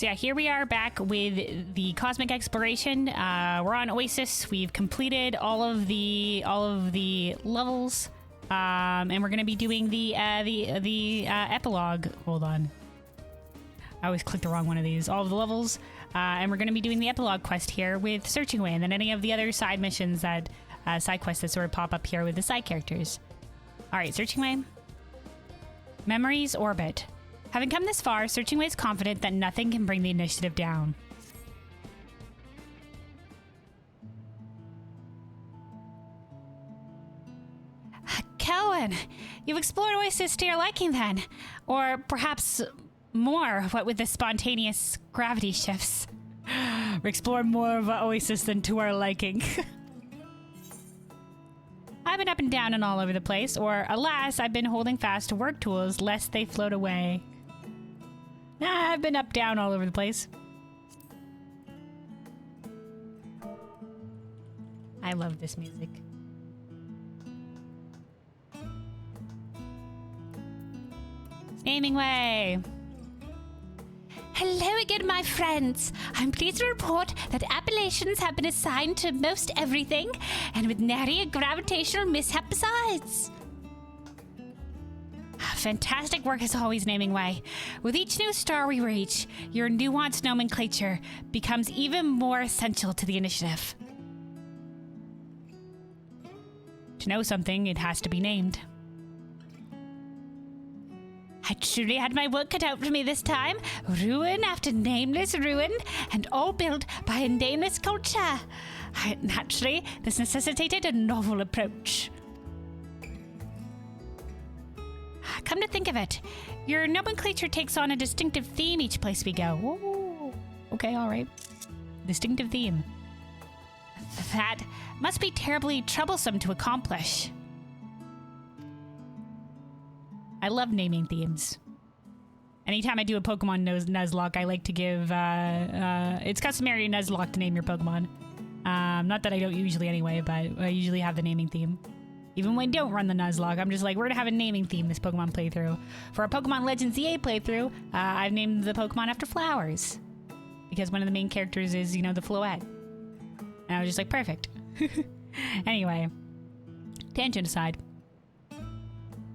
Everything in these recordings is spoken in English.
So yeah, here we are back with the cosmic exploration. We're on Oizys. We've completed all of the levels, and we're gonna be doing the epilogue. Hold on, I always click the wrong one of these. All of the levels, and we're gonna be doing the epilogue quest here with Searching Way, and then any of the other side missions that side quests that sort of pop up here with the side characters. All right, Searching Way. Memories orbit. Having come this far, Searching Way is confident that nothing can bring the initiative down. Kelwyn, you've explored Oizys to your liking then. Or perhaps more, what with the spontaneous gravity shifts. We explored more of Oizys than to our liking. I've been up and down and all over the place, or alas, I've been holding fast to work tools lest they float away. I've been up, down, all over the place. I love this music. Naming Way. Hello again, my friends. I'm pleased to report that appellations have been assigned to most everything, and with nary a gravitational mishap besides. Fantastic work as always, Naming Way. With each new star we reach, your nuanced nomenclature becomes even more essential to the initiative. To know something, it has to be named. I truly had my work cut out for me this time. Ruin after nameless ruin, and all built by a nameless culture. Naturally, this necessitated a novel approach. Come to think of it, your nomenclature takes on a distinctive theme each place we go. Ooh, okay, all right. Distinctive theme. That must be terribly troublesome to accomplish. I love naming themes. Anytime I do a Pokemon Nuzlocke, I like to give... it's customary in Nuzlocke to name your Pokemon. Not that I don't usually anyway, but I usually have the naming theme. Even when I don't run the Nuzlocke, I'm just like, we're gonna have a naming theme this Pokemon playthrough. For our Pokemon Legends EA playthrough, I've named the Pokemon after flowers. Because one of the main characters is, you know, the Floette. And I was just like, perfect. Anyway, tangent aside.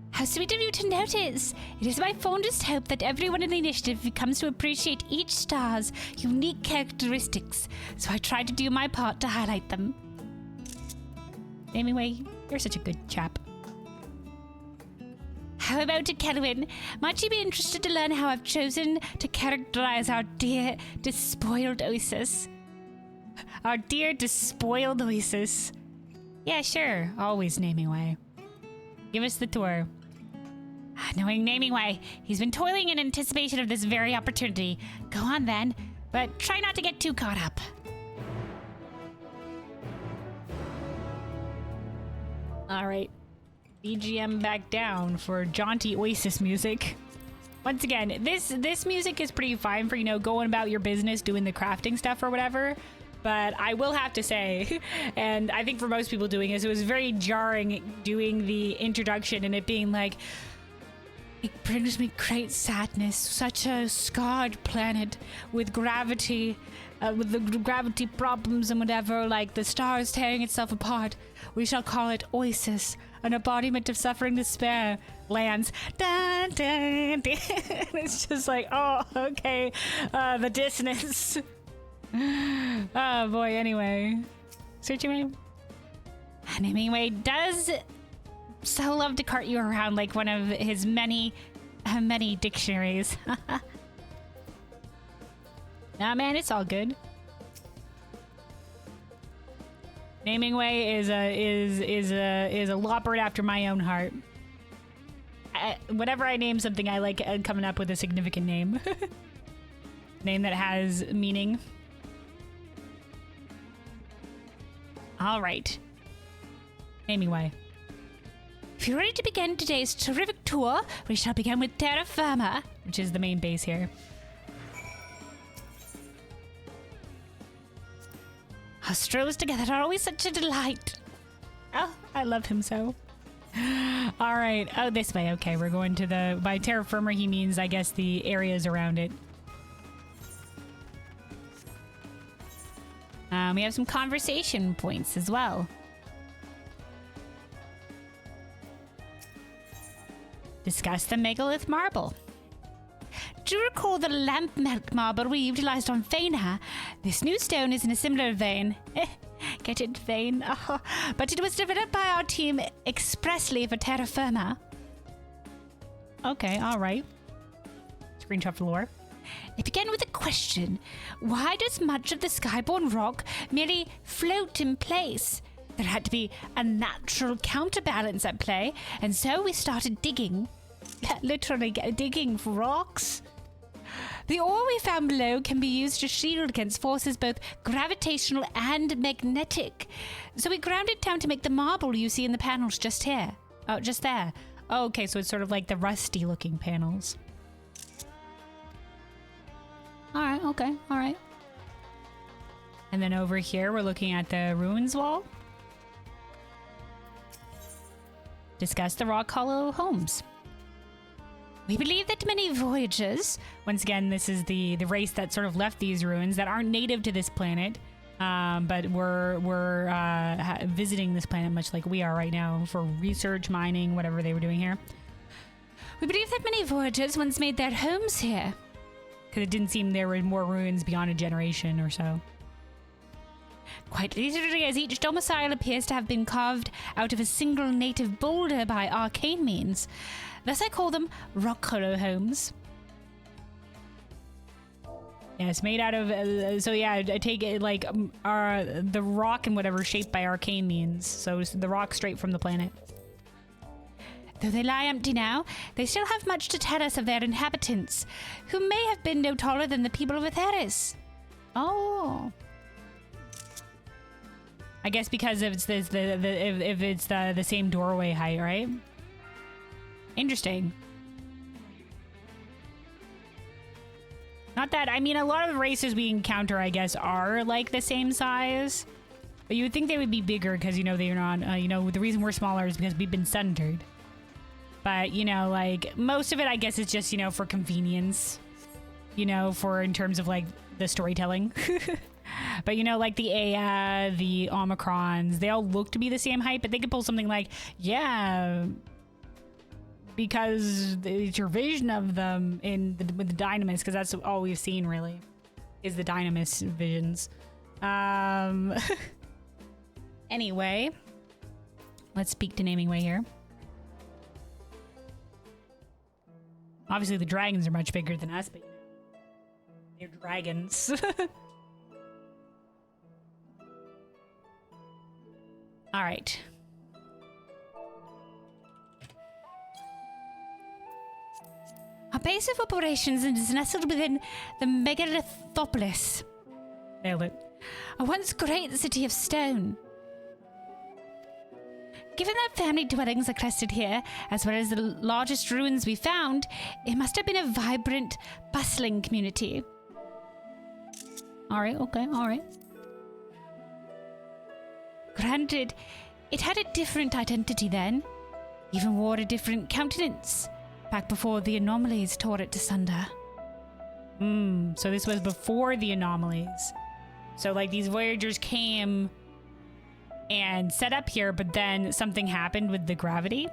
How sweet of you to notice! It is my fondest hope that everyone in the initiative comes to appreciate each star's unique characteristics, so I try to do my part to highlight them. Anyway, you're such a good chap. How about it, Kelwyn? Might you be interested to learn how I've chosen to characterize our dear, despoiled Oizys? Our dear, despoiled Oizys. Yeah, sure. Always Naming Way. Give us the tour. Knowing Naming Way, he's been toiling in anticipation of this very opportunity. Go on then, but try not to get too caught up. Alright. BGM back down for jaunty Oizys music. Once again, this music is pretty fine for, you know, going about your business, doing the crafting stuff or whatever. But I will have to say, and I think for most people doing this, it was very jarring doing the introduction and it being like, it brings me great sadness, such a scarred planet with gravity, with the gravity problems and whatever, like the stars tearing itself apart. We shall call it Oizys, an embodiment of suffering despair. Lands. Dun, dun, dun. It's just like, oh, okay, the dissonance. Oh boy, anyway. Searching Way. Naming Way does so love to cart you around like one of his many dictionaries. Nah, man, it's all good. Naming Way is a Loppert after my own heart. Whenever I name something, I like coming up with a significant name. Name that has meaning. All right. Naming Way. If you're ready to begin today's terrific tour, we shall begin with Terra Firma, which is the main base here. Our strolls together are always such a delight. Oh, I love him so. All right. Oh, this way. Okay, we're going to the... By terra firma, he means, I guess, the areas around it. We have some conversation points as well. Discuss the megalith marble. Do you recall the lamp milk marble we utilized on Faina? This new stone is in a similar vein. Get it, vein? Oh, but it was developed by our team expressly for terra firma. Okay, alright. Screenshot for lore. It began with a question. Why does much of the skyborne rock merely float in place? There had to be a natural counterbalance at play, and so we started digging. Literally digging for rocks. The ore we found below can be used to shield against forces both gravitational and magnetic. So we ground it down to make the marble you see in the panels just here. Oh, just there. Oh, okay, so it's sort of like the rusty looking panels. Alright, okay, alright. And then over here, we're looking at the ruins wall. Discuss the rock hollow homes. We believe that many voyagers, once again, this is the race that sort of left these ruins that aren't native to this planet, but were visiting this planet much like we are right now for research, mining, whatever they were doing here. We believe that many voyagers once made their homes here, because it didn't seem there were more ruins beyond a generation or so. Quite literally, as each domicile appears to have been carved out of a single native boulder by arcane means. Thus I call them rock hollow homes. Yeah, it's made out of, so yeah, I take it like the rock and whatever shaped by arcane means. So it's the rock straight from the planet. Though they lie empty now, they still have much to tell us of their inhabitants, who may have been no taller than the people of Etheris. Oh. I guess because if it's the same doorway height, right? Interesting. Not that, I mean, a lot of the races we encounter, I guess, are like the same size. But you would think they would be bigger because, you know, they're not, you know, the reason we're smaller is because we've been sundered. But, you know, like, most of it, I guess, is just, you know, for convenience. You know, for in terms of, like, the storytelling. But, you know, like the Aya, the Omicrons, they all look to be the same height, but they could pull something like, yeah, because it's your vision of them with the Dynamis, because that's all we've seen, really, is the Dynamis visions. Anyway, let's speak to Naming Way here. Obviously, the dragons are much bigger than us, but, you know, they're dragons. All right. Our base of operations is nestled within the Megalithopolis. Nailed it. A once great city of stone. Given that family dwellings are clustered here, as well as the largest ruins we found, it must have been a vibrant, bustling community. All right, okay, all right. Granted, it had a different identity then, even wore a different countenance, back before the anomalies tore it asunder. So this was before the anomalies. So, like, these voyagers came and set up here, but then something happened with the gravity.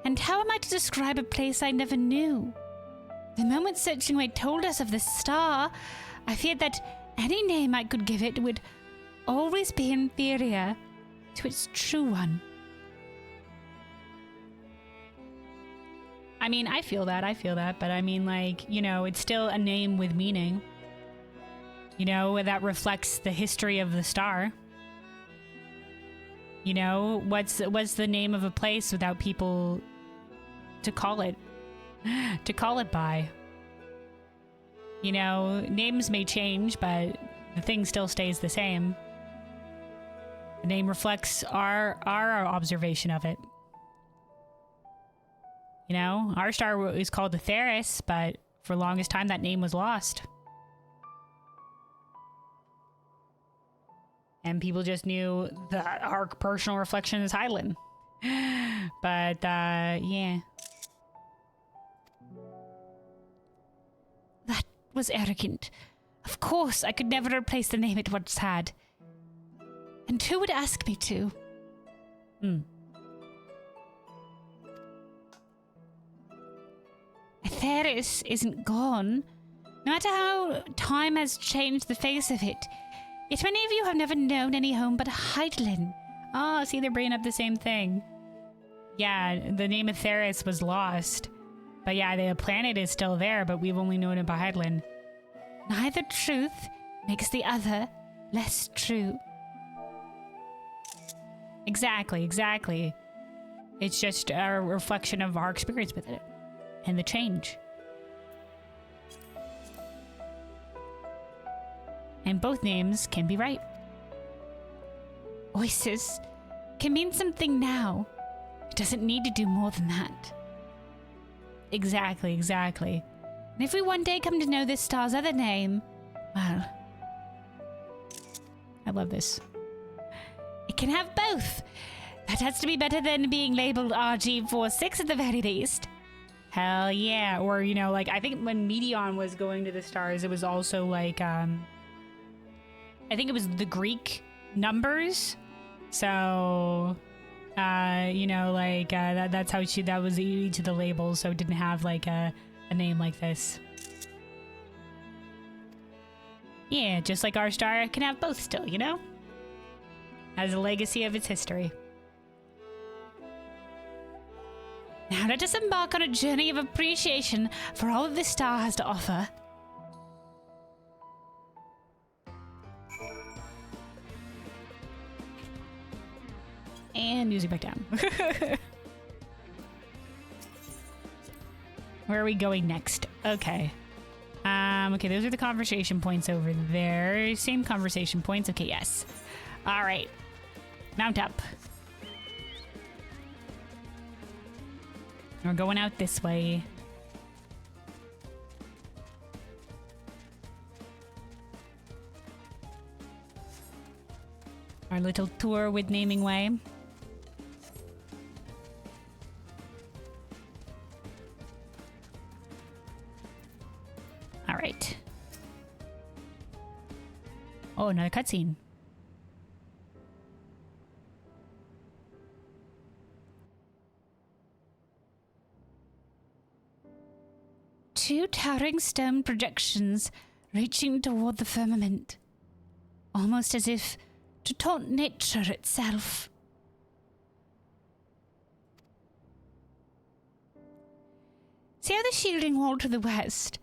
And how am I to describe a place I never knew? The moment Searching Way told us of this star, I feared that any name I could give it would always be inferior to its true one. I mean, I feel that, but I mean, like, you know, it's still a name with meaning. You know, that reflects the history of the star. You know, what's the name of a place without people to call it by? You know, names may change, but the thing still stays the same. The name reflects our observation of it. You know, our star is called the Theris, but for the longest time that name was lost. And people just knew that our personal reflection is Hyland. But, yeah. That was arrogant. Of course, I could never replace the name it once had. And who would ask me to? Etheris isn't gone. No matter how time has changed the face of it, yet many of you have never known any home but Heidelin. Oh, see, they're bringing up the same thing. Yeah, the name Etheris was lost. But yeah, the planet is still there, but we've only known it by Heidelin. Neither truth makes the other less true. Exactly. It's just a reflection of our experience with it. And the change. And both names can be right. Oizys can mean something now. It doesn't need to do more than that. Exactly. And if we one day come to know this star's other name, well, I love this. It can have both. That has to be better than being labeled RG46 at the very least. Hell yeah. Or, you know, like, I think when Medion was going to the stars, it was also like, I think it was the Greek numbers. So, you know, like, that's how that was each of the labels. So it didn't have like a name like this. Yeah, just like our star can have both still, you know? As a legacy of its history. Now let us embark on a journey of appreciation for all that this star has to offer. And music back down. Where are we going next? Okay. Okay, those are the conversation points over there. Same conversation points. Okay, yes. All right. Mount up. We're going out this way. Our little tour with Naming Way. All right. Oh, another cutscene. Two towering stone projections reaching toward the firmament, almost as if to taunt nature itself. See how the shielding wall to the west...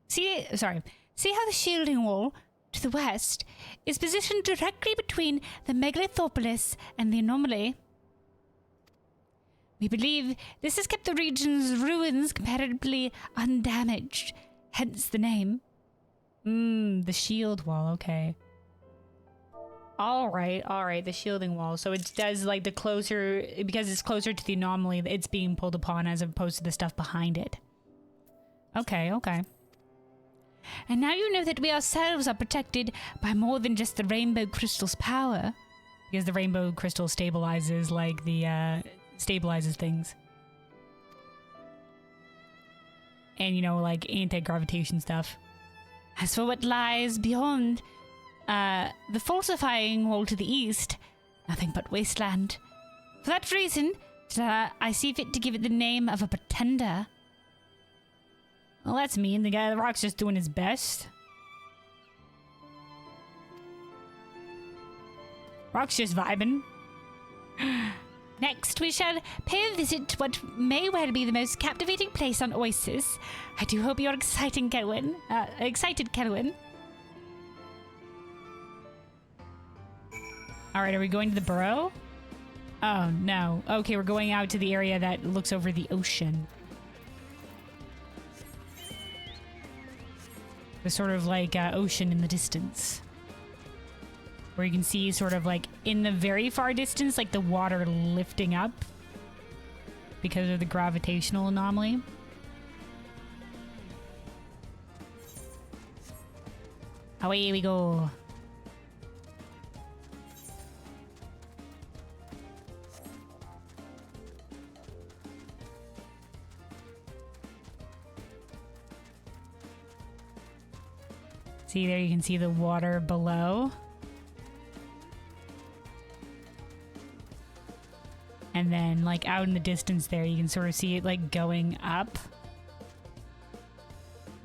See how the shielding wall to the west is positioned directly between the Megalithropolis and the anomaly. We believe this has kept the region's ruins comparatively undamaged, hence the name. The shield wall, okay. Alright, the shielding wall. So it does, like, the closer, because it's closer to the anomaly, it's being pulled upon as opposed to the stuff behind it. Okay. And now you know that we ourselves are protected by more than just the rainbow crystal's power. Because the rainbow crystal stabilizes, like, stabilizes things. And, you know, like, anti-gravitation stuff. As for what lies beyond, the falsifying wall to the east, nothing but wasteland. For that reason, I see fit to give it the name of a pretender. Well, that's mean. The guy at the rock's just doing his best. Rock's just vibing. Next, we shall pay a visit to what may well be the most captivating place on Oizys. I do hope you're excited, Kelwyn. Alright, are we going to the burrow? Oh, no. Okay, we're going out to the area that looks over the ocean. The sort of like ocean in the distance. Where you can see sort of like in the very far distance, like the water lifting up because of the gravitational anomaly. Away we go. See there, you can see the water below. And then like out in the distance there, you can sort of see it like going up.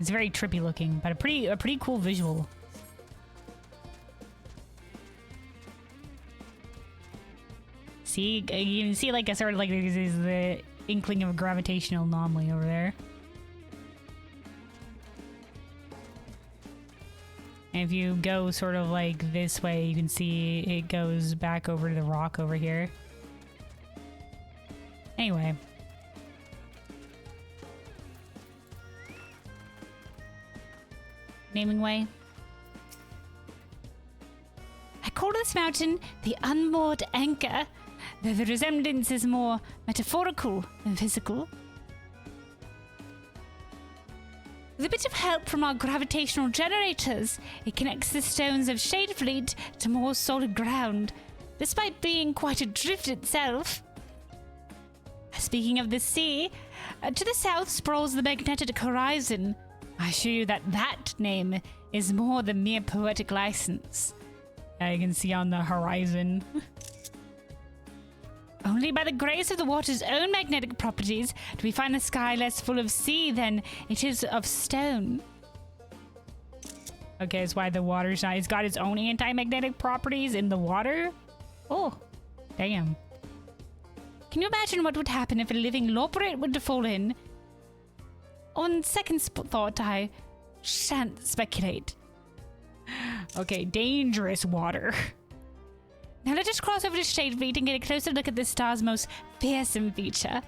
It's very trippy looking, but a pretty cool visual. See, you can see like a sort of like this is the inkling of a gravitational anomaly over there. And if you go sort of like this way, you can see it goes back over to the rock over here. Anyway. Naming way. I call this mountain the unmoored anchor, though the resemblance is more metaphorical than physical. With a bit of help from our gravitational generators, it connects the stones of Shadefleet to more solid ground, despite being quite adrift itself. Speaking of the sea, to the south sprawls the magnetic horizon. I assure you that that name is more than mere poetic license. You can see on the horizon. Only by the grace of the water's own magnetic properties do we find the sky less full of sea than it is of stone. Okay, that's why the water's not... It's got its own anti-magnetic properties in the water? Oh, damn. Can you imagine what would happen if a living lawbreak were to fall in? On second thought, I shan't speculate. Okay, dangerous water. Now let us cross over to Shadefleet and get a closer look at this star's most fearsome feature.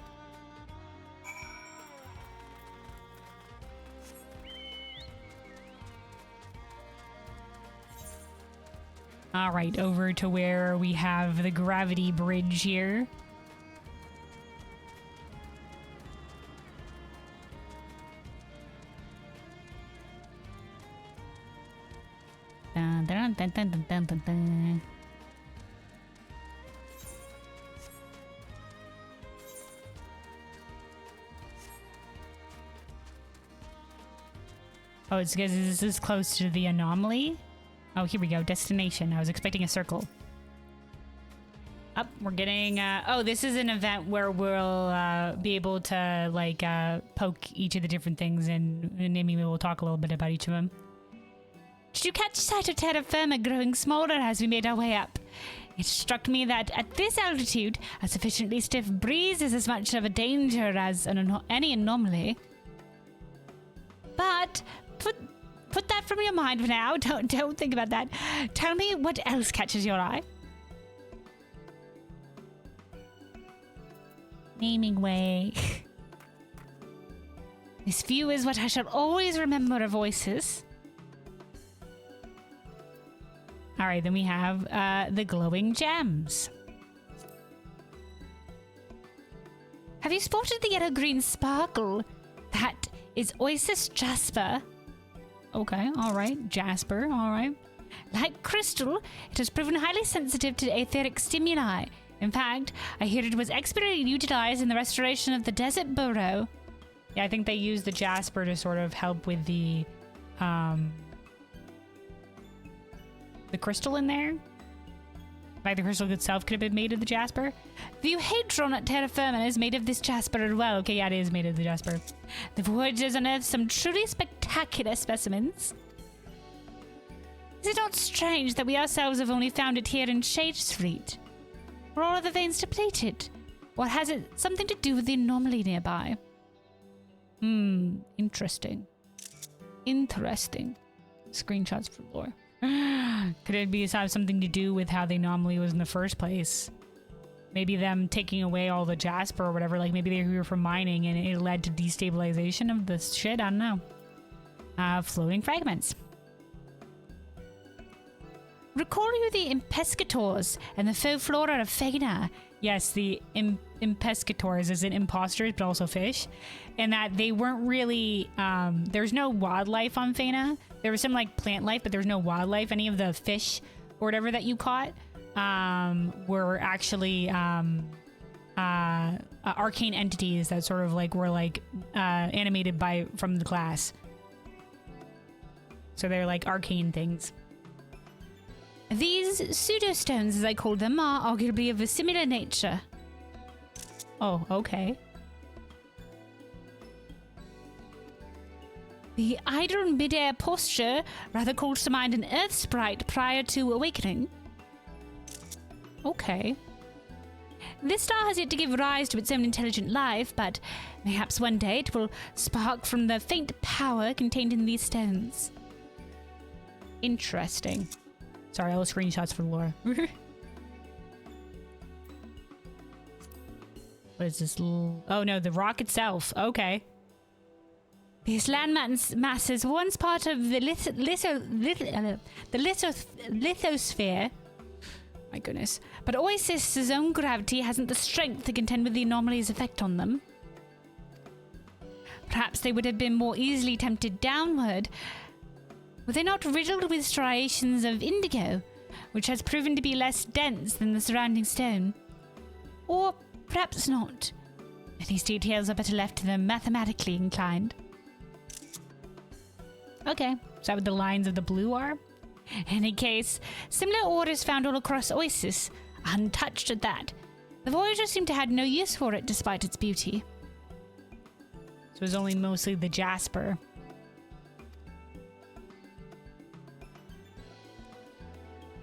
Alright, over to where we have the gravity bridge here. Dun, dun, dun, dun, dun, dun, dun, dun. Oh, it's because this is close to the anomaly? Oh, here we go. Destination. I was expecting a circle. Up, we're getting... oh, this is an event where we'll be able to, like, poke each of the different things, and maybe we'll talk a little bit about each of them. Did you catch sight of terra firma growing smaller as we made our way up? It struck me that at this altitude, a sufficiently stiff breeze is as much of a danger as any anomaly. But... Put that from your mind for now. Don't think about that. Tell me what else catches your eye. Naming way. This view is what I shall always remember of Oizys. Alright, then we have the glowing gems. Have you spotted the yellow-green sparkle? That is Oizys jasper. Okay, alright. Jasper, alright. Like crystal, it has proven highly sensitive to etheric stimuli. In fact, I hear it was expertly utilized in the restoration of the desert burrow. Yeah, I think they used the jasper to sort of help with the crystal in there. Like the crystal itself could have been made of the jasper. The euhedron at terra firma is made of this jasper as well. Okay, yeah, it is made of the jasper. The voyagers unearthed some truly spectacular specimens. Is it not strange that we ourselves have only found it here in Shadefleet? Were all of the veins depleted? Or has it something to do with the anomaly nearby? Interesting. Interesting. Screenshots for lore. Could it have something to do with how the anomaly was in the first place? Maybe them taking away all the jasper or whatever, like maybe they were from mining and it led to destabilization of this shit, I don't know. Floating fragments. Recall you the impescators and the faux flora of Faina. Yes, the impescators as in imposters, but also fish. And that they weren't really, there's no wildlife on Faina. There was some like plant life, but there's no wildlife. Any of the fish or whatever that you caught were actually arcane entities that sort of like were like animated from the class. So they're like arcane things. These pseudo-stones, as I call them, are arguably of a similar nature. Oh, okay. The idle mid-air posture rather calls to mind an earth sprite prior to awakening. Okay. This star has yet to give rise to its own intelligent life, but perhaps one day it will spark from the faint power contained in these stones. Interesting. Sorry, all the screenshots for Laura. What is this? Oh no, the rock itself. Okay. These land masses were once part of the lithosphere. My goodness. But Oizys' own gravity hasn't the strength to contend with the anomaly's effect on them. Perhaps they would have been more easily tempted downward were they not riddled with striations of indigo, which has proven to be less dense than the surrounding stone. Or perhaps not. These details are better left to the mathematically inclined. Okay, is that what the lines of the blue are? In any case, similar ores found all across Oizys, untouched at that. The Voyagers seem to have no use for it despite its beauty. So it's only mostly the jasper.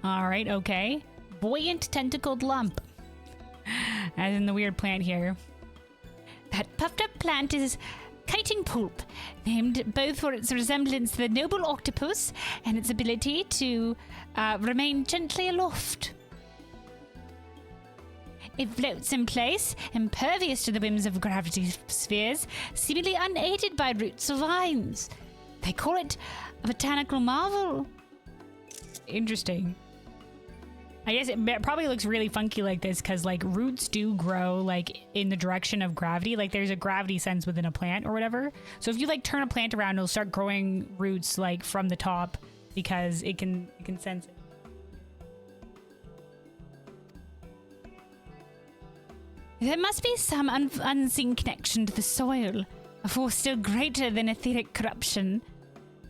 Alright, okay. Buoyant tentacled lump. As in the weird plant here. That puffed up plant is kiting pulp, named both for its resemblance to the noble octopus and its ability to remain gently aloft. It floats in place, impervious to the whims of gravity spheres, seemingly unaided by roots or vines. They call it a botanical marvel. Interesting. I guess it probably looks really funky like this because like roots do grow like in the direction of gravity. Like there's a gravity sense within a plant or whatever. So if you like turn a plant around, it'll start growing roots like from the top because it can sense it. There must be some unseen connection to the soil, a force still greater than etheric corruption.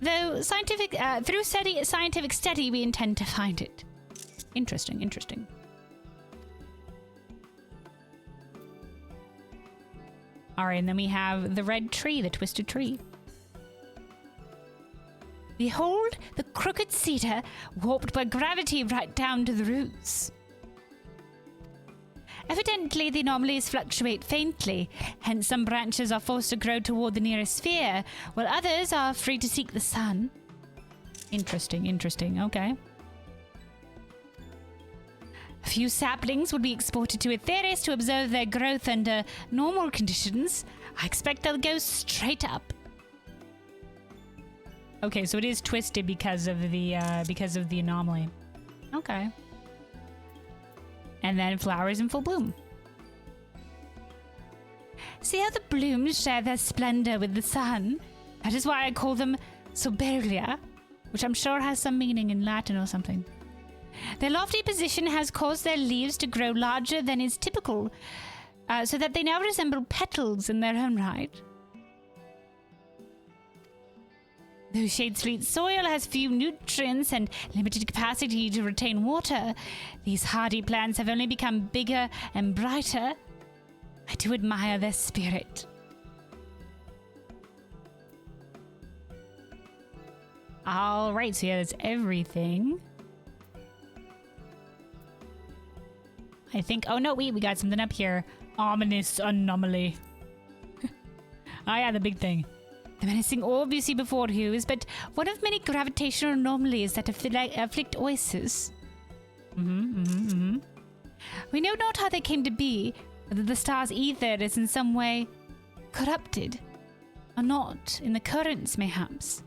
Though through scientific study, we intend to find it. Interesting, interesting. All right, and then we have the red tree, the twisted tree. Behold the crooked cedar warped by gravity right down to the roots. Evidently, the anomalies fluctuate faintly, hence some branches are forced to grow toward the nearest sphere, while others are free to seek the sun. Interesting, interesting, okay. A few saplings would be exported to Aetheris to observe their growth under normal conditions. I expect they'll go straight up. Okay, so it is twisted because of the anomaly. Okay. And then flowers in full bloom. See how the blooms share their splendor with the sun? That is why I call them soberia, which I'm sure has some meaning in Latin or something. Their lofty position has caused their leaves to grow larger than is typical, so that they now resemble petals in their own right. Though Shadesfleet's soil has few nutrients and limited capacity to retain water, these hardy plants have only become bigger and brighter. I do admire their spirit. All right, so yeah, that's everything. I think, oh no, wait, we got something up here. Ominous anomaly. Oh yeah, the big thing. The menacing orb you see before you is but one of many gravitational anomalies that afflict Oizys. We know not how they came to be, whether the star's ether is in some way corrupted, or not, in the currents mayhaps.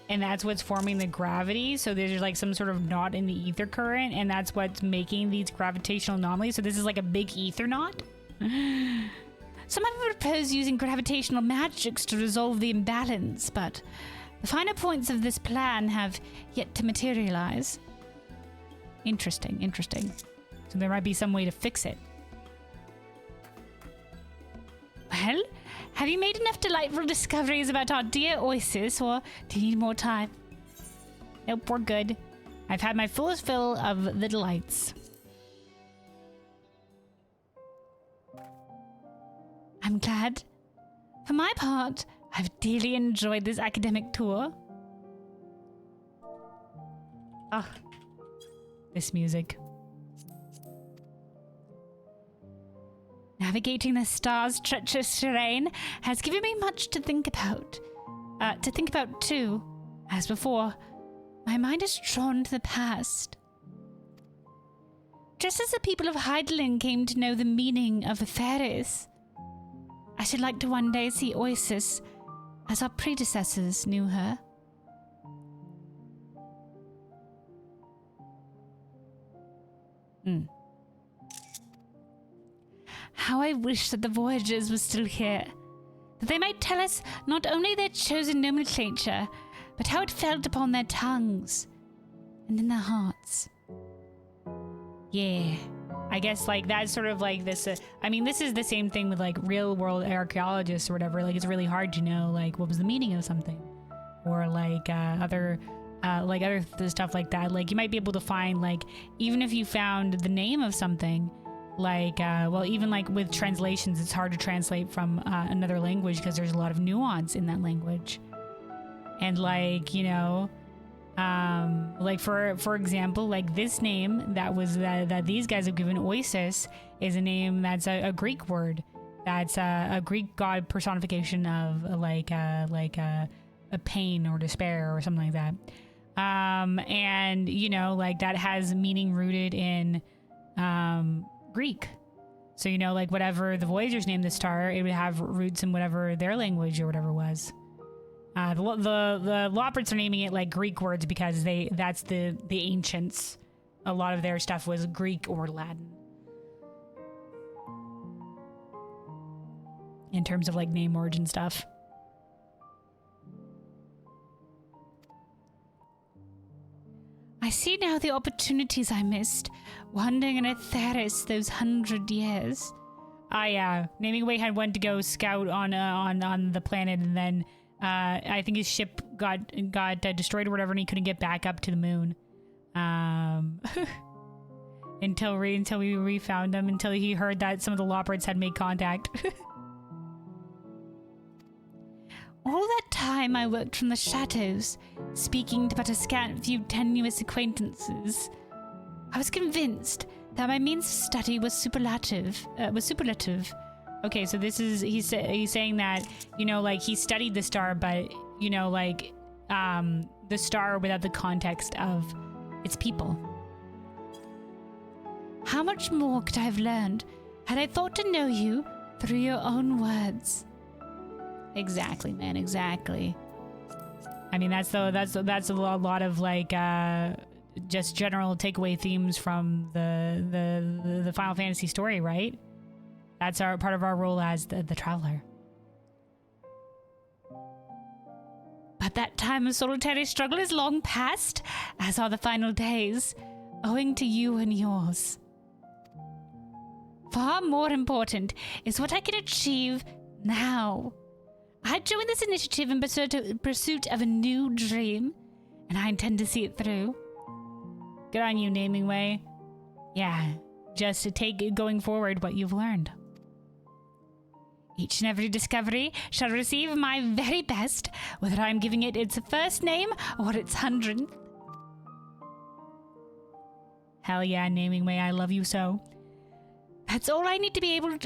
And that's what's forming the gravity. So there's like some sort of knot in the ether current, and that's what's making these gravitational anomalies. So this is like a big ether knot. Some have proposed using gravitational magics to resolve the imbalance, but the finer points of this plan have yet to materialize. Interesting, interesting. So there might be some way to fix it. Well, have you made enough delightful discoveries about our dear Oizys, or do you need more time? Nope, we're good. I've had my fullest fill of the delights. I'm glad. For my part, I've dearly enjoyed this academic tour. Ah, this music. Navigating the stars' treacherous terrain has given me much to think about. Too. As before, my mind is drawn to the past. Just as the people of Heidelin came to know the meaning of the fairies, I should like to one day see Oizys as our predecessors knew her. How I wish that the Voyagers were still here, that they might tell us not only their chosen nomenclature, but how it felt upon their tongues and in their hearts. Yeah, I guess like that's sort of like this. I mean, this is the same thing with like real world archaeologists or whatever. Like it's really hard to know like what was the meaning of something, or like other stuff like that. Like you might be able to find like even if you found the name of something. Like, well, even like with translations, it's hard to translate from another language because there's a lot of nuance in that language. And like, you know, like for example, like this name that these guys have given Oizys is a name that's a Greek word. That's a Greek god personification of a pain or despair or something like that. And you know, like that has meaning rooted in Greek. So, you know, like whatever the Voyagers named the star, it would have roots in whatever their language or whatever was. The Loprits are naming it like Greek words because that's the ancients. A lot of their stuff was Greek or Latin. In terms of like name origin stuff. I see now the opportunities I missed, wandering in Aetheris those 100 years. Yeah. Naming Way had went to go scout on the planet, and then I think his ship got destroyed or whatever, and he couldn't get back up to the moon. Until we refound him, until he heard that some of the Loprits had made contact. All that time I worked from the shadows, speaking to but a scant few tenuous acquaintances. I was convinced that my means of study was superlative. Okay, so this is he's saying that, you know, like he studied the star, but you know, like the star without the context of its people. How much more could I have learned had I thought to know you through your own words? Exactly, man. Exactly. I mean, that's a lot of like just general takeaway themes from the Final Fantasy story, right? That's our part of our role as the traveler. But that time of solitary struggle is long past, as are the final days, owing to you and yours. Far more important is what I can achieve now. I joined this initiative in pursuit of a new dream, and I intend to see it through. Good on you, Naming Way. Yeah, just to take going forward what you've learned. Each and every discovery shall receive my very best, whether I'm giving it its first name or its 100th. Hell yeah, Naming Way, I love you so. That's all I need to be able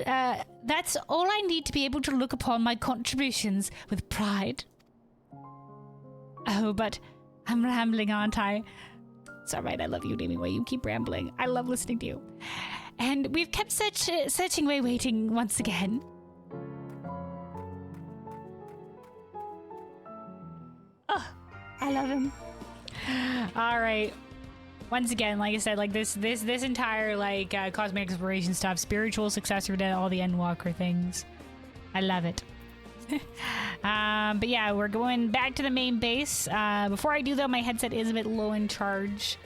to look upon my contributions with pride. Oh, but I'm rambling, aren't I? It's all right. I love you, Naming Way. You keep rambling. I love listening to you. And we've kept searching Way waiting once again. Oh, I love him. All right. Once again, like I said, like this entire like cosmic exploration stuff, spiritual successor to all the Endwalker things. I love it. But yeah, we're going back to the main base. Before I do though, my headset is a bit low in charge.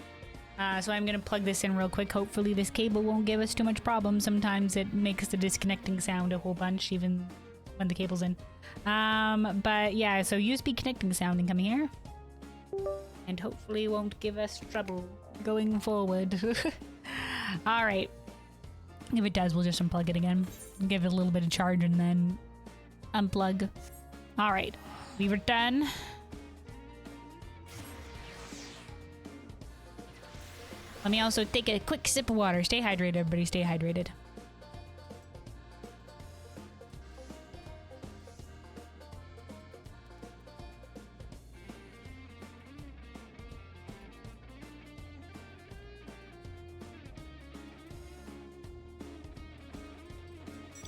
So I'm gonna plug this in real quick. Hopefully this cable won't give us too much problem. Sometimes it makes the disconnecting sound a whole bunch, even when the cable's in. But yeah, so USB connecting sound incoming here. and hopefully won't give us trouble going forward. All right. If it does, we'll just unplug it again. Give it a little bit of charge and then unplug. All right. We were done. Let me also take a quick sip of water. Stay hydrated, everybody. Stay hydrated.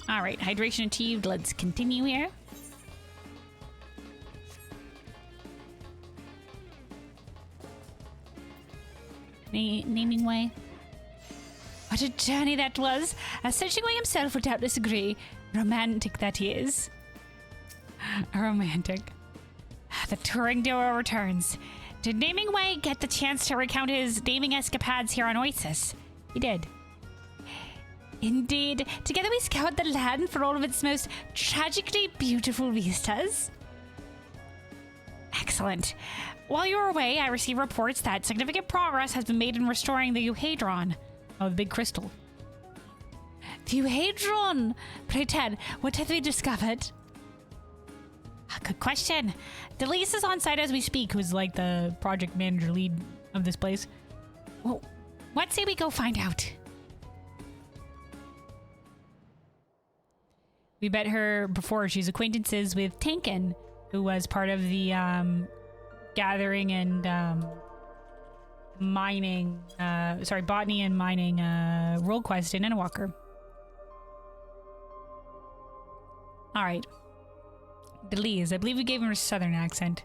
All right, hydration achieved. Let's continue here. Naming way. What a journey that was. As Wing himself would doubtless agree. Romantic that he is. Romantic. The touring duo returns. Did Naming Way get the chance to recount his naming escapades here on Oizys? He did. Indeed. Together we scoured the land for all of its most tragically beautiful vistas. Excellent. While you were away, I received reports that significant progress has been made in restoring the Euhedron. Oh, the big crystal. The Euhedron! Pray tell, what have we discovered? Good question. Delise is on site as we speak, who's like the project manager lead of this place. Well, what say we go find out? We met her before. She's acquaintances with Tankin, who was part of the gathering and mining, botany and mining role quest in Inawalker. All right. Delise, I believe we gave him a southern accent.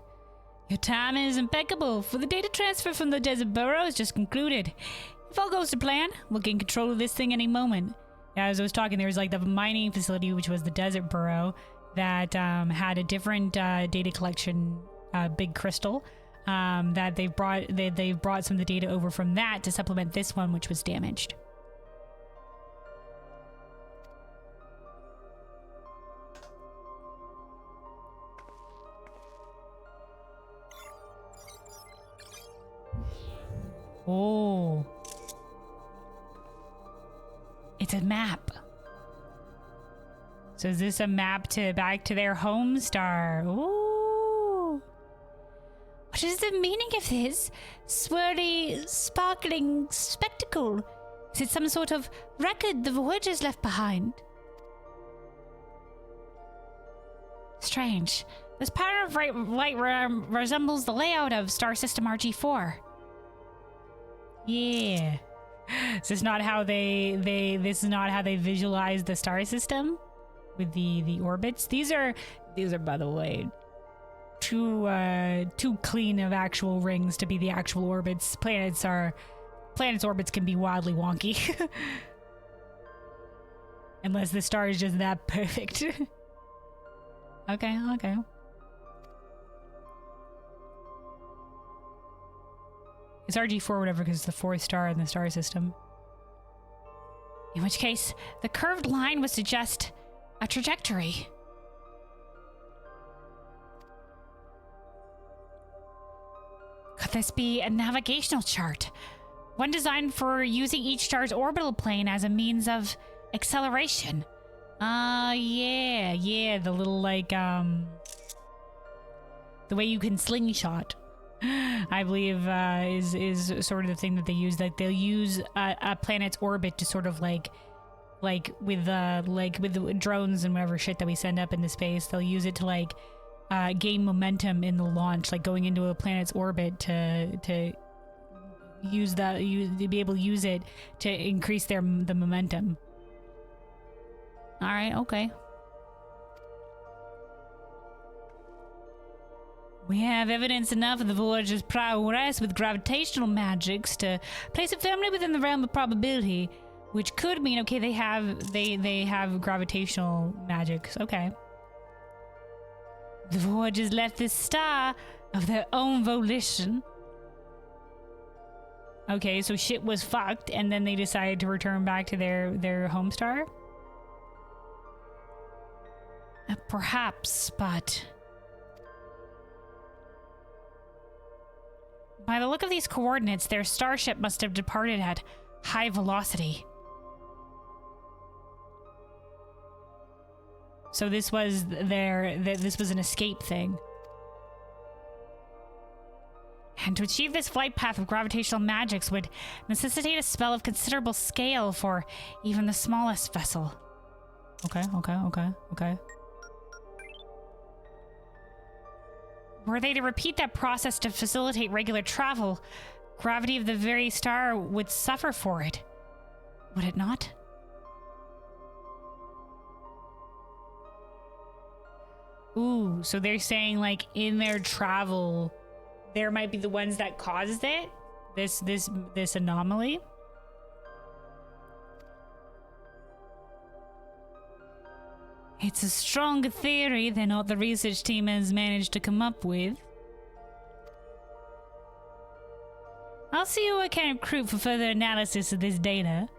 Your time is impeccable, for the data transfer from the desert burrow is just concluded. If all goes to plan, we'll gain control of this thing any moment. Yeah, as I was talking, there was like the mining facility, which was the desert burrow, that had a different data collection, big crystal, that they've brought some of the data over from that to supplement this one, which was damaged. Oh. It's a map. So is this a map to back to their home star? Ooh. What is the meaning of this swirly, sparkling spectacle? Is it some sort of record the Voyagers left behind? Strange. This pattern of light resembles the layout of Star System RG4. Yeah. This is not how they visualize the star system with the orbits. These are by the way too clean of actual rings to be the actual orbits. Planets' orbits can be wildly wonky. Unless the star is just that perfect. Okay. It's RG4 or whatever because it's the fourth star in the star system. In which case, the curved line would suggest a trajectory. Could this be a navigational chart? One designed for using each star's orbital plane as a means of acceleration. Yeah, the little like, the way you can slingshot. I believe is sort of the thing that they use. That they'll use a planet's orbit to sort of like with the drones and whatever shit that we send up into space. They'll use it to like gain momentum in the launch, like going into a planet's orbit to be able to use it to increase the momentum. All right, okay. We have evidence enough of the Voyager's prowess with gravitational magics to place it firmly within the realm of probability, which could mean, okay, they have gravitational magics. Okay. The Voyagers left this star of their own volition. Okay, so shit was fucked, and then they decided to return back to their home star? Perhaps, but... By the look of these coordinates, their starship must have departed at high velocity. So this was this was an escape thing. And to achieve this flight path of gravitational magics would necessitate a spell of considerable scale for even the smallest vessel. Okay. Were they to repeat that process to facilitate regular travel, gravity of the very star would suffer for it. Would it not? Ooh, so they're saying, like, in their travel, there might be the ones that caused it? This anomaly? It's a strong theory than what the research team has managed to come up with. I'll see what kind of crew for further analysis of this data.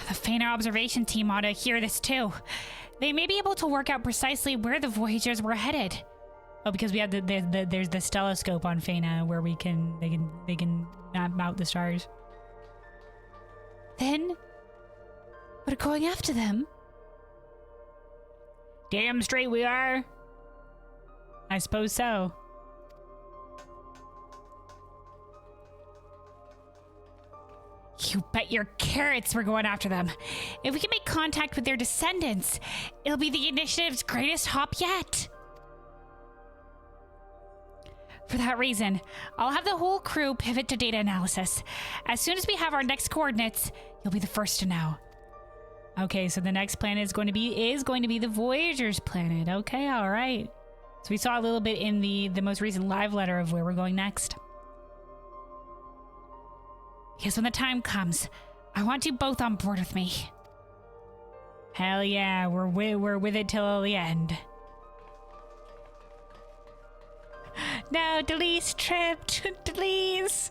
The Feiner observation team ought to hear this too. They may be able to work out precisely where the Voyagers were headed. Oh, because we have there's the stelloscope on Feina where they can map out the stars. Then we're going after them. Damn straight we are. I suppose so. You bet your carrots we're going after them. If we can make contact with their descendants, it'll be the initiative's greatest hop yet. For that reason, I'll have the whole crew pivot to data analysis. As soon as we have our next coordinates, you'll be the first to know. Okay, so the next planet is going to be the Voyagers planet. Okay, all right. So we saw a little bit in the most recent live letter of where we're going next. Because when the time comes, I want you both on board with me. Hell yeah, we're with it till the end. No, Delise tripped. Delise.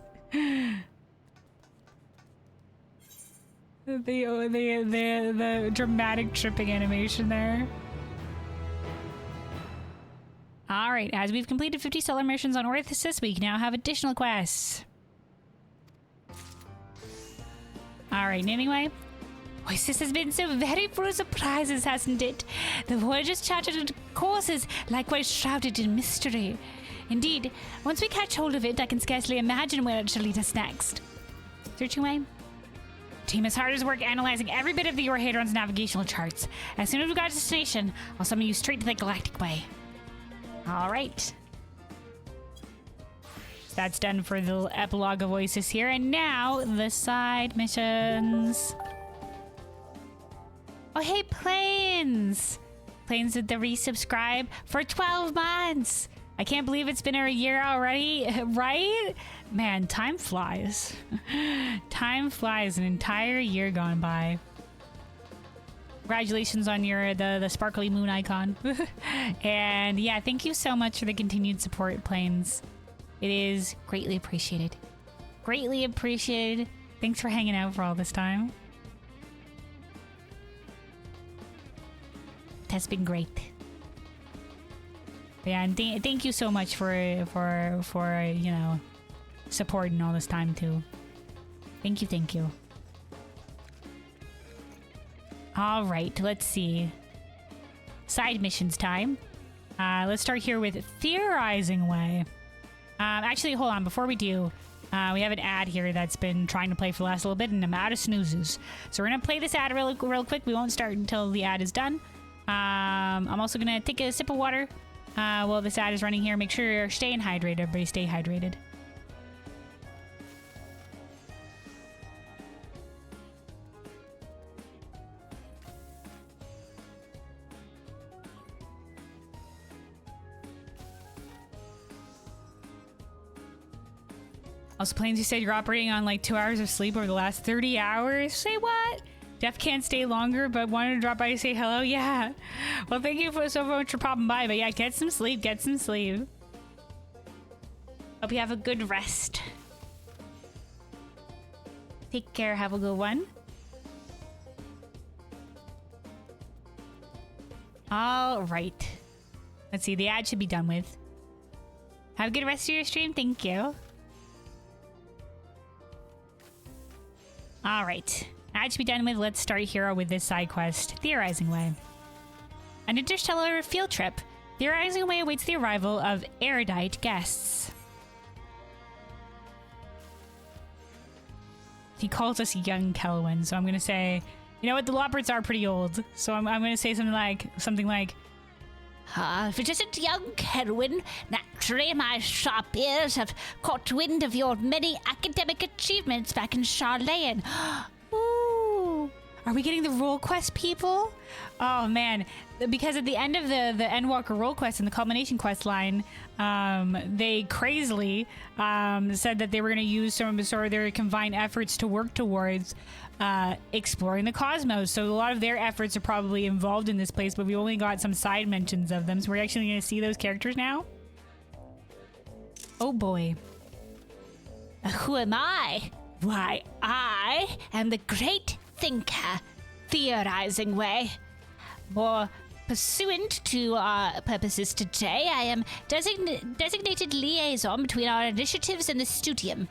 The dramatic tripping animation there. All right, as we've completed 50 stellar missions on Oizys, we now have additional quests. All right, anyway, Oizys has been so very full of surprises, hasn't it? The Voyagers charted courses likewise shrouded in mystery. Indeed, once we catch hold of it, I can scarcely imagine where it shall lead us next. Searching way. Team is hard at work analyzing every bit of the Orhadron's navigational charts. As soon as we got to the station, I'll summon you straight to the Galactic Way. All right. That's done for the epilogue of Oizys here. And now, the side missions. Oh, hey, Plains! Plains with the resubscribe for 12 months! I can't believe it's been a year already, right? Man, time flies. Time flies, an entire year gone by. Congratulations on your the sparkly moon icon. And yeah, thank you so much for the continued support, Plains. It is greatly appreciated. Greatly appreciated. Thanks for hanging out for all this time. It has been great. Yeah, and thank you so much for you know, supporting all this time too. Thank you. All right, let's see. Side missions time. Let's start here with Theorizing Way. Actually, hold on. Before we do, we have an ad here that's been trying to play for the last little bit, and I'm out of snoozes. So we're going to play this ad real quick. We won't start until the ad is done. I'm also going to take a sip of water while this ad is running here. Make sure you're staying hydrated. Everybody stay hydrated. Also, Plains, you said you're operating on like 2 hours of sleep over the last 30 hours. Say what? Def can't stay longer, but wanted to drop by to say hello. Yeah. Well, thank you so much for popping by. But yeah, get some sleep. Get some sleep. Hope you have a good rest. Take care. Have a good one. All right. Let's see. The ad should be done with. Have a good rest of your stream. Thank you. All right. Ad should be done with. Let's start here with this side quest. Theorizing Way. An interstellar field trip. Theorizing Way awaits the arrival of erudite guests. He calls us young Kelwyn, so I'm going to say, you know what, the Loberts are pretty old. So I'm going to say something like, for just a young Kelwyn, naturally my sharp ears have caught wind of your many academic achievements back in Charlayan. ooh, are we getting the role quest people? Oh man, because at the end of the Endwalker role quest and the culmination quest line, they crazily said that they were going to use some of their combined efforts to work towards exploring the cosmos. So a lot of their efforts are probably involved in this place, but we only got some side mentions of them. So we're actually going to see those characters now. Oh boy. Who am I? Why, I am the great thinker, Theorizing Way. More pursuant to our purposes today, I am designated liaison between our initiatives and the studium.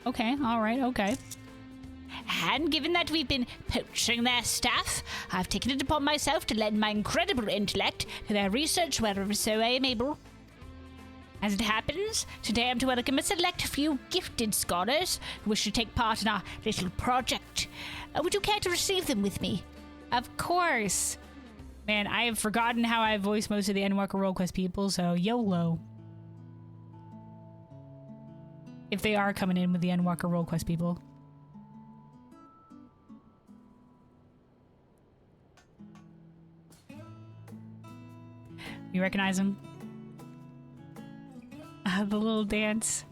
Okay, all right, okay. And given that we've been poaching their staff, I've taken it upon myself to lend my incredible intellect to their research wherever so I am able. As it happens, today I'm to welcome a select few gifted scholars who wish to take part in our little project. Would you care to receive them with me? Of course. Man, I have forgotten how I voiced most of the Endwalker role quest people, so YOLO. If they are coming in with the Endwalker role quest people. You recognize them? The little dance.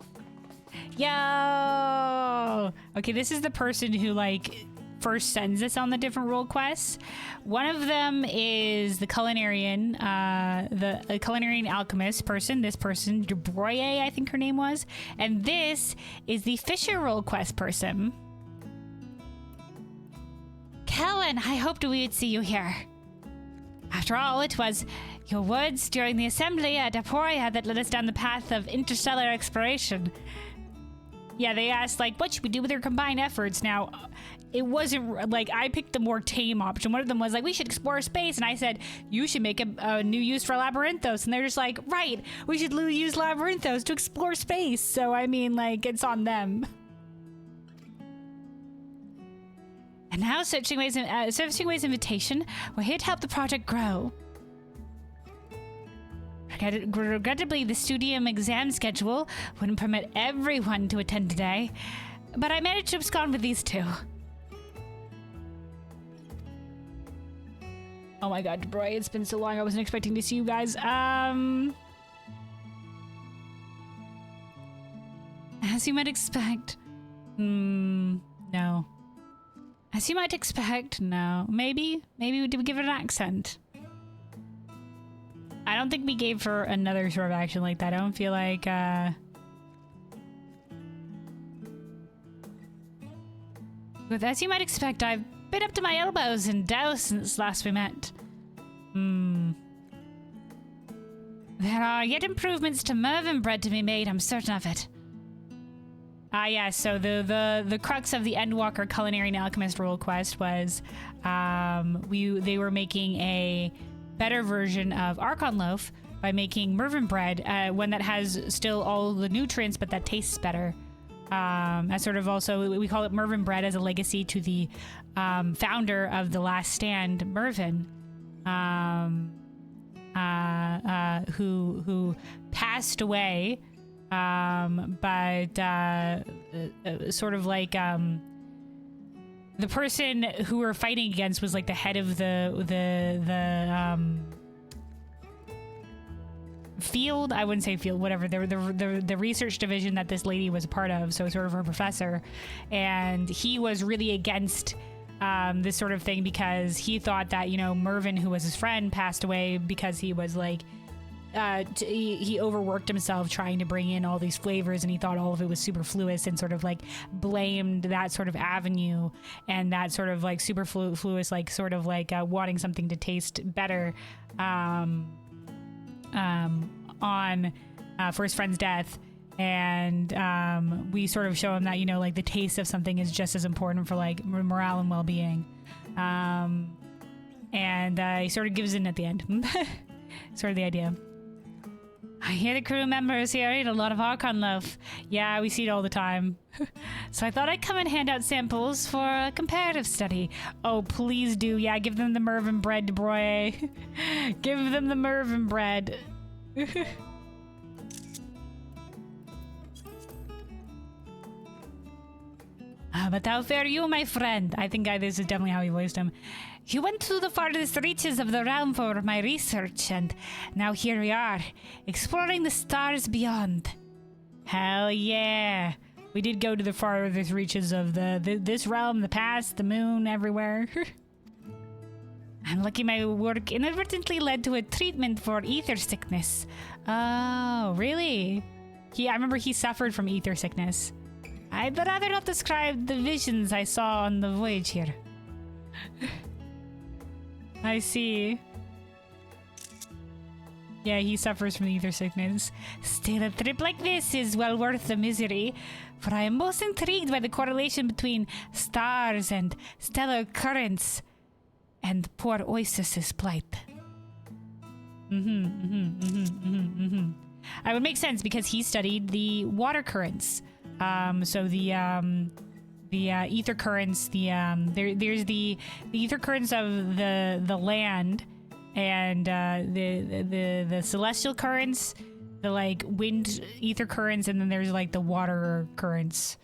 Yo! Okay, this is the person who, like, first sends us on the different role quests. One of them is the culinarian, the culinarian alchemist person. This person, Dubroye, I think her name was. And this is the fisher role quest person. Kelwyn, I hoped we would see you here. After all, it was your words during the assembly at Aporia that led us down the path of interstellar exploration. Yeah, they asked, like, what should we do with our combined efforts? Now, it wasn't, like, I picked the more tame option. One of them was, like, we should explore space. And I said, you should make a new use for Labyrinthos. And they're just like, right, we should use Labyrinthos to explore space. So, I mean, like, it's on them. And now, Searching Ways invitation, we're here to help the project grow. Regrettably, the studium exam schedule wouldn't permit everyone to attend today, but I managed to abscond with these two. Oh my god, Debray, it's been so long. I wasn't expecting to see you guys. As you might expect. No. As you might expect, no. Maybe did we give it an accent? I don't think we gave her another sort of action like that. I don't feel like, But as you might expect, I've been up to my elbows in dough since last we met. There are yet improvements to Mervyn bread to be made, I'm certain of it. Ah, yeah, so the crux of the Endwalker Culinary and Alchemist role quest was, they were making a better version of Archon Loaf by making Mervyn bread, one that has still all the nutrients, but that tastes better. As sort of also, we call it Mervyn bread as a legacy to the founder of The Last Stand, Mervyn, who passed away, but sort of like the person who we're fighting against was like the head of the field. I wouldn't say field, whatever. The research division that this lady was a part of. So sort of her professor, and he was really against this sort of thing because he thought that, you know, Mervyn, who was his friend, passed away because he was like he overworked himself trying to bring in all these flavors, and he thought all of it was superfluous, and sort of like blamed that sort of avenue and that sort of like superfluous, like sort of like wanting something to taste better on for his friend's death. And we sort of show him that, you know, like the taste of something is just as important for like morale and well-being. And he sort of gives in at the end. Sort of the idea. I hear the crew members here eat a lot of Archon loaf. Yeah, we see it all the time. So I thought I'd come and hand out samples for a comparative study. Oh, please do. Yeah, give them the Mervyn bread, boy. Give them the Mervyn bread. But how fare you, my friend? I think this is definitely how he voiced him. You went to the farthest reaches of the realm for my research, and now here we are, exploring the stars beyond. Hell yeah. We did go to the farthest reaches of this realm, the past, the moon, everywhere. I'm lucky my work inadvertently led to a treatment for ether sickness. Oh, really? I remember he suffered from ether sickness. I'd rather not describe the visions I saw on the voyage here. I see. Yeah, he suffers from ether sickness. Still, a trip like this is well worth the misery, for I am most intrigued by the correlation between stars and stellar currents and poor Oizys' plight. I would make sense because he studied the water currents. So the ether currents, there's the ether currents of the land, and the celestial currents, the like wind ether currents, and then there's like the water currents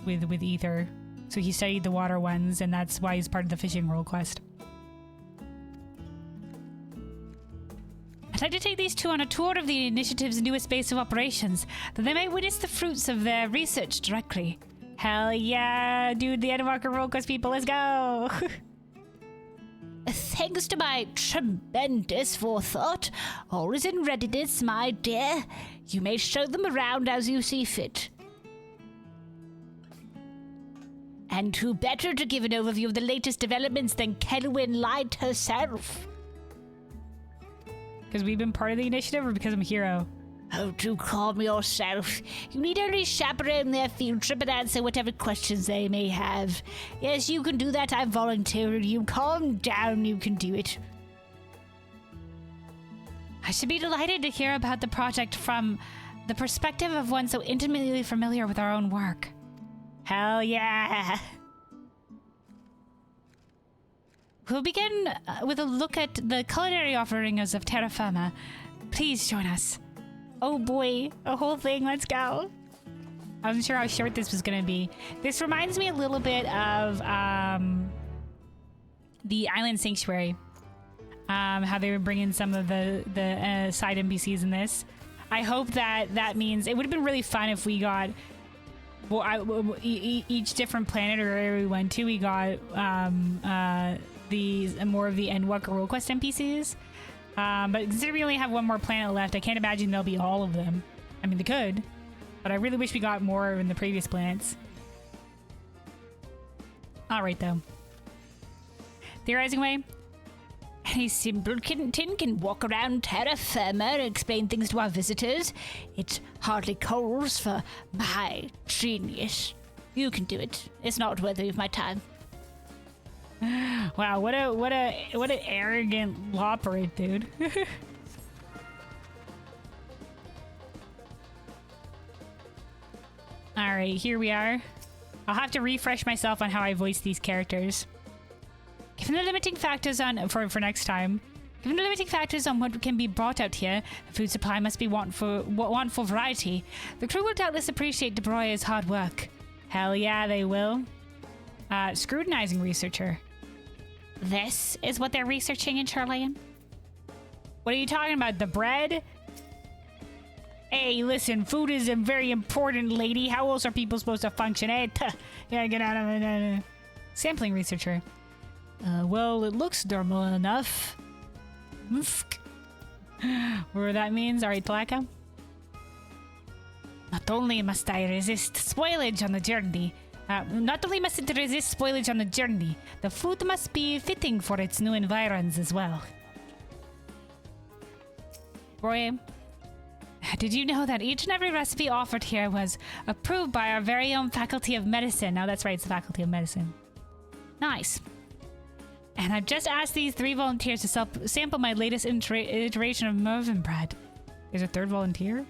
with ether. So he studied the water ones, and that's why he's part of the fishing role quest. I'd like to take these two on a tour of the initiative's newest base of operations, that they may witness the fruits of their research directly. Hell yeah, dude, the Endwalker Roll Quest people, let's go! Thanks to my tremendous forethought, all is in readiness, my dear. You may show them around as you see fit. And who better to give an overview of the latest developments than Kelwyn Light herself? Because we've been part of the initiative, or because I'm a hero? Oh, do calm yourself. You need only chaperone their field trip and answer whatever questions they may have. Yes, you can do that. I volunteered you. Calm down. You can do it. I should be delighted to hear about the project from the perspective of one so intimately familiar with our own work. Hell yeah! We'll begin with a look at the culinary offerings of terra firma. Please join us. Oh boy, a whole thing, let's go. I wasn't sure how short this was gonna be. This reminds me a little bit of the Island Sanctuary. How they would bring in some of the side NPCs in this. I hope that means it would have been really fun if we got each different planet or area we went to, we got more of the Endwalker Roll Quest NPCs. But considering we only have one more planet left, I can't imagine there'll be all of them. I mean, they could, but I really wish we got more in the previous planets. All right, though. Theorizing away. Any simpleton can walk around terra firma and explain things to our visitors. It hardly calls for my genius. You can do it. It's not worthy of my time. Wow, what an arrogant lopperate, dude. All right, here we are. I'll have to refresh myself on how I voice these characters. Given the limiting factors on for next time, given the limiting factors on what can be brought out here, the food supply must be want for variety. The crew will doubtless appreciate De Broy's hard work. Hell yeah, they will. Scrutinizing researcher. This is what they're researching in Charlayan? What are you talking about? The bread? Hey, listen, food is very important, lady. How else are people supposed to function? Hey, yeah, get out of it. Sampling researcher. Well, it looks normal enough. Whatever that means. Alright, Tlaka. Not only must I resist spoilage on the journey, the food must be fitting for its new environs as well. Boy, did you know that each and every recipe offered here was approved by our very own Faculty of Medicine? no, that's right, it's the Faculty of Medicine. Nice. And I've just asked these 3 volunteers to sample my latest iteration of Mervyn bread. There's a 3rd volunteer?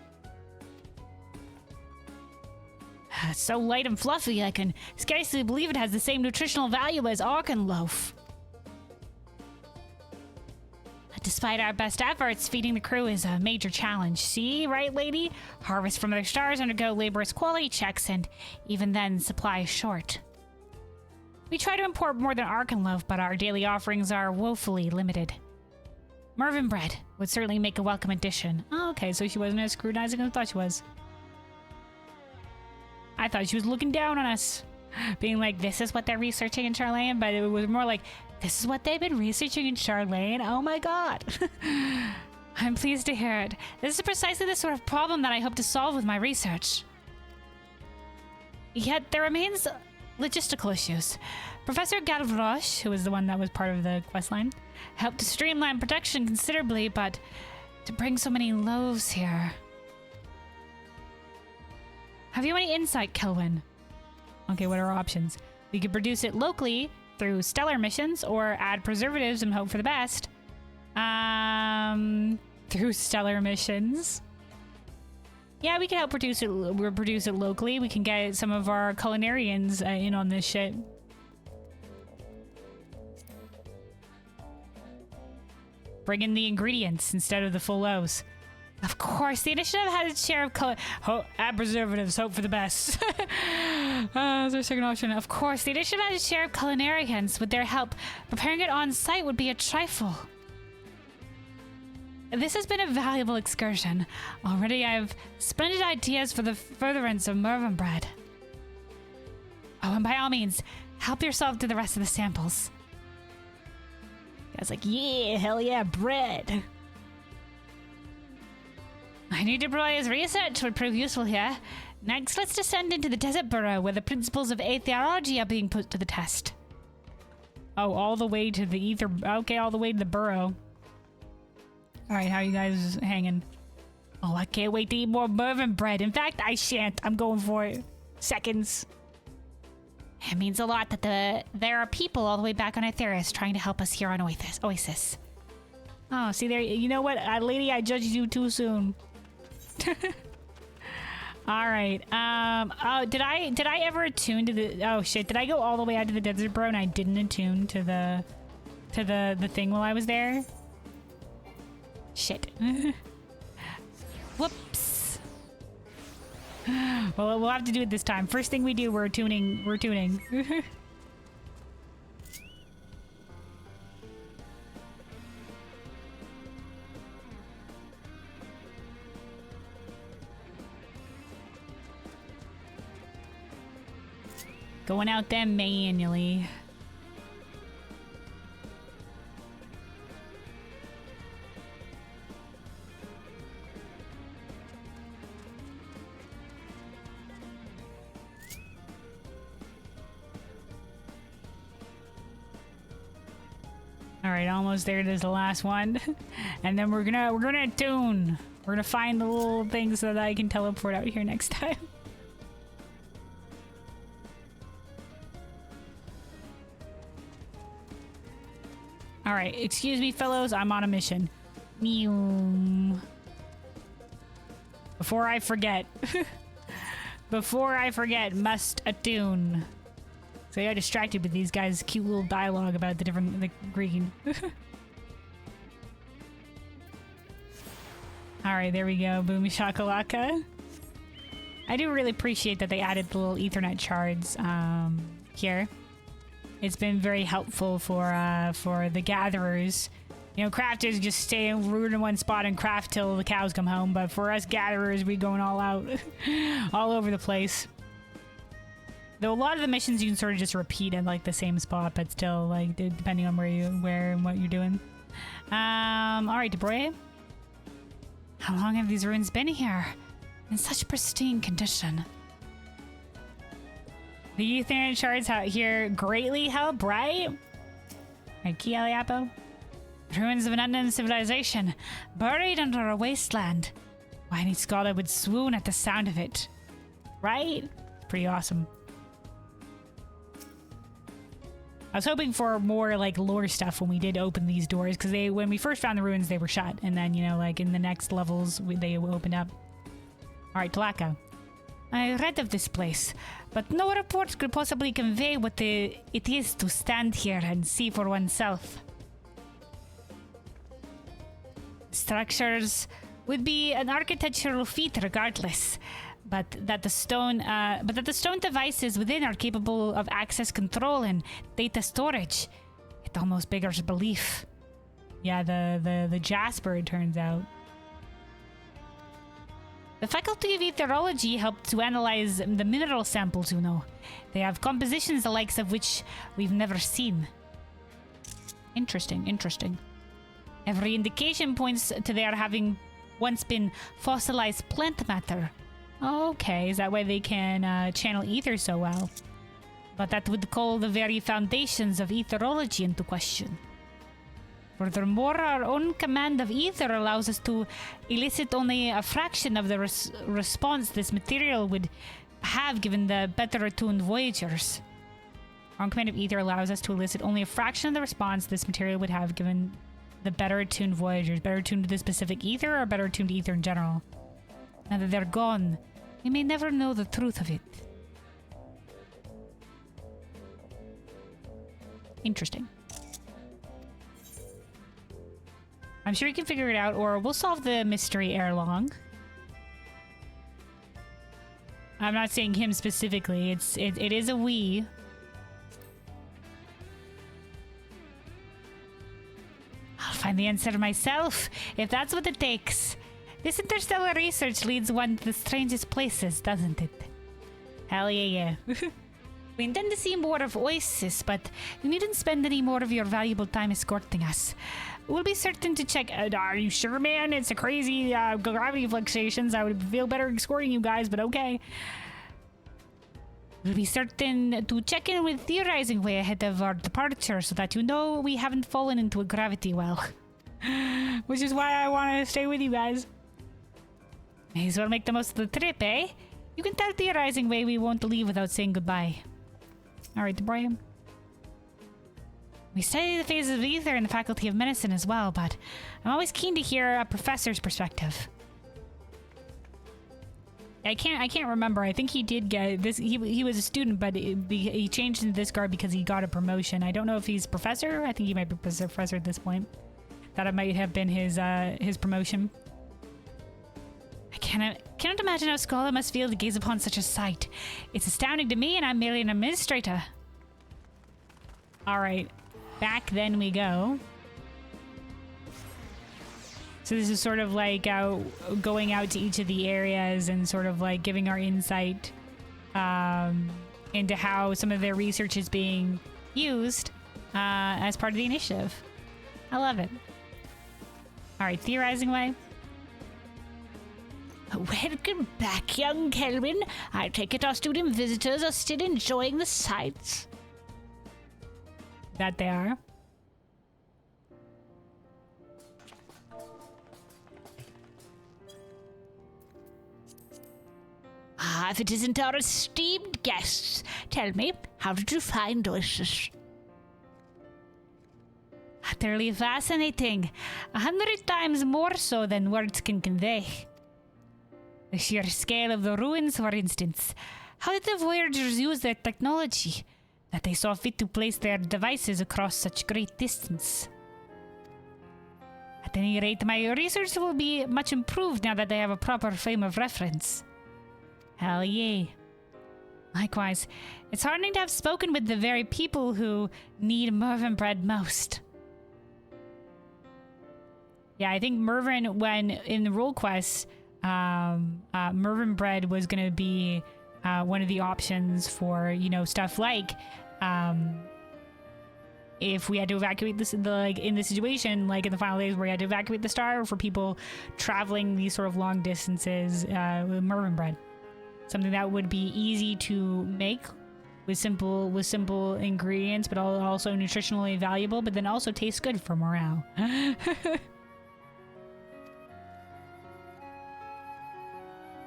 It's so light and fluffy, I can scarcely believe it has the same nutritional value as Arkenloaf. Despite our best efforts, feeding the crew is a major challenge. See, right, lady? Harvest from their stars undergo laborious quality checks, and even then, supply is short. We try to import more than Arkenloaf, but our daily offerings are woefully limited. Mervyn bread would certainly make a welcome addition. Oh, okay, so she wasn't as scrutinizing as I thought she was. I thought she was looking down on us, being like, this is what they're researching in Charlane, but it was more like, this is what they've been researching in Charlane. Oh my god. I'm pleased to hear it. This is precisely the sort of problem that I hope to solve with my research. Yet there remains logistical issues. Professor Gavroche, who was the one that was part of the quest line, helped to streamline production considerably, but to bring so many loaves here... Have you any insight, Kelvin? Okay, what are our options? We could produce it locally through stellar missions, or add preservatives and hope for the best. Through stellar missions. Yeah, we can help produce it. We'll produce it locally. We can get some of our culinarians in on this shit. Bring in the ingredients instead of the full loaves. Of course, the initiative has its share of add preservatives, hope for the best. That's our second option. Of course, the initiative has its share of culinarians. With their help, preparing it on site would be a trifle. This has been a valuable excursion. Already I have splendid ideas for the furtherance of Mervyn bread. Oh, and by all means, help yourself to the rest of the samples. I was like, yeah, hell yeah, bread. I knew Debroy's research would prove useful here. Next, let's descend into the desert burrow where the principles of atheology are being put to the test. Oh, all the way to the ether. Okay, all the way to the burrow. Alright, how are you guys hanging? Oh, I can't wait to eat more Mervyn bread. In fact, I shan't. I'm going for it. Seconds. It means a lot that there are people all the way back on Aetheris trying to help us here on Oizys. Oh, see there. You know what, lady? I judged you too soon. All right. Oh, did I ever attune to the? Oh shit! Did I go all the way out to the desert bro and I didn't attune to the thing while I was there? Shit. Whoops. Well, we'll have to do it this time. First thing we do, we're tuning. Going out there manually. All right, almost there. There's the last one, and then we're gonna attune. We're gonna find the little things so that I can teleport out here next time. All right, excuse me, fellows. I'm on a mission. Meow. Before I forget. Before I forget, must attune. So I got distracted with these guys' cute little dialogue about the green. All right, there we go. Boomy shakalaka. I do really appreciate that they added the little Ethernet shards here. It's been very helpful for the gatherers. You know, crafters just stay rooted in one spot and craft till the cows come home. But for us gatherers, we going all out, all over the place. Though a lot of the missions you can sort of just repeat at like the same spot, but still, like, depending on where and what you're doing. All right, Debray. How long have these ruins been here? In such pristine condition. The Ethernet shards out here greatly help, right? Right, Kialiapo? Ruins of an unknown civilization, buried under a wasteland. Why, any scholar would swoon at the sound of it. Right? Pretty awesome. I was hoping for more, like, lore stuff when we did open these doors, because when we first found the ruins, they were shut. And then, you know, like, in the next levels, they opened up. Alright, Tlaka. I read of this place, but no report could possibly convey what it is to stand here and see for oneself. Structures would be an architectural feat regardless, but that the stone devices within are capable of access control and data storage, it almost beggars belief. Yeah, the Jasper, it turns out. The Faculty of Etherology helped to analyze the mineral samples, you know. They have compositions the likes of which we've never seen. Interesting, interesting. Every indication points to their having once been fossilized plant matter. Okay, is that why they can channel ether so well? But that would call the very foundations of etherology into question. Furthermore, our own command of ether allows us to elicit only a fraction of the response this material would have given the better attuned voyagers. Our own command of ether allows us to elicit only a fraction of the response this material would have given the better attuned voyagers. Better attuned to the specific ether or better attuned to ether in general? Now that they're gone, we may never know the truth of it. Interesting. I'm sure you can figure it out, or we'll solve the mystery ere long. I'm not saying him specifically. It is a we. I'll find the answer myself, if that's what it takes. This interstellar research leads one to the strangest places, doesn't it? Hell yeah, yeah. We intend to see more of Oizys, but you needn't spend any more of your valuable time escorting us. We'll be certain to check... are you sure, man? It's a crazy gravity fluctuations. I would feel better escorting you guys, but okay. We'll be certain to check in with theorizing way ahead of our departure so that you know we haven't fallen into a gravity well. Which is why I want to stay with you guys. May as well make the most of the trip, eh? You can tell theorizing way we won't leave without saying goodbye. Alright, Brian. We study the phases of ether in the Faculty of Medicine as well, but I'm always keen to hear a professor's perspective. I can't remember. I think he did get this. He was a student, but he changed into this guard because he got a promotion. I don't know if he's professor. I think he might be professor at this point. That it might have been his promotion. I cannot imagine how a scholar must feel to gaze upon such a sight. It's astounding to me, and I'm merely an administrator. All right. Back then we go. So this is sort of like going out to each of the areas and sort of like giving our insight into how some of their research is being used as part of the initiative. I love it. All right, theorizing way. Welcome back, young Kelvin. I take it our student visitors are still enjoying the sights. That they are. Ah, if it isn't our esteemed guests, tell me, how did you find Oizys? Utterly fascinating. 100 times more so than words can convey. The sheer scale of the ruins, for instance. How did the Voyagers use their technology that they saw fit to place their devices across such great distance? At any rate, my research will be much improved now that they have a proper frame of reference. Hell yeah. Likewise, it's heartening to have spoken with the very people who need Mervyn bread most. Yeah, I think Mervyn, when in the role quest, Mervyn bread was going to be one of the options for, you know, stuff like if we had to evacuate this, like in the situation, like in the final days where we had to evacuate the star, or for people traveling these sort of long distances with Mervin bread. Something that would be easy to make with simple ingredients, but also nutritionally valuable, but then also tastes good for morale.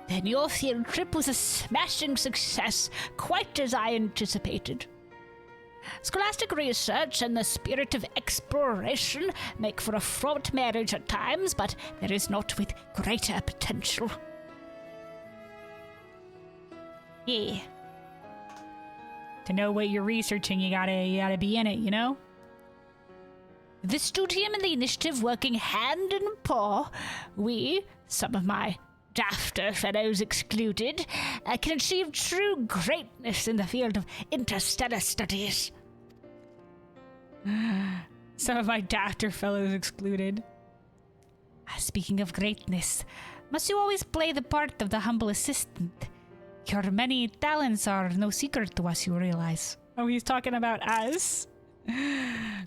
Then your field trip was a smashing success, quite as I anticipated. Scholastic research and the spirit of exploration make for a fraught marriage at times, but there is not with greater potential. Yeah. To know what you're researching, you gotta be in it, you know? The studium and the initiative working hand in paw, we, some of my dafter fellows excluded, can achieve true greatness in the field of interstellar studies. Some of my dafter fellows excluded. Speaking of greatness, must you always play the part of the humble assistant? Your many talents are no secret to us, you realize. Oh, he's talking about us.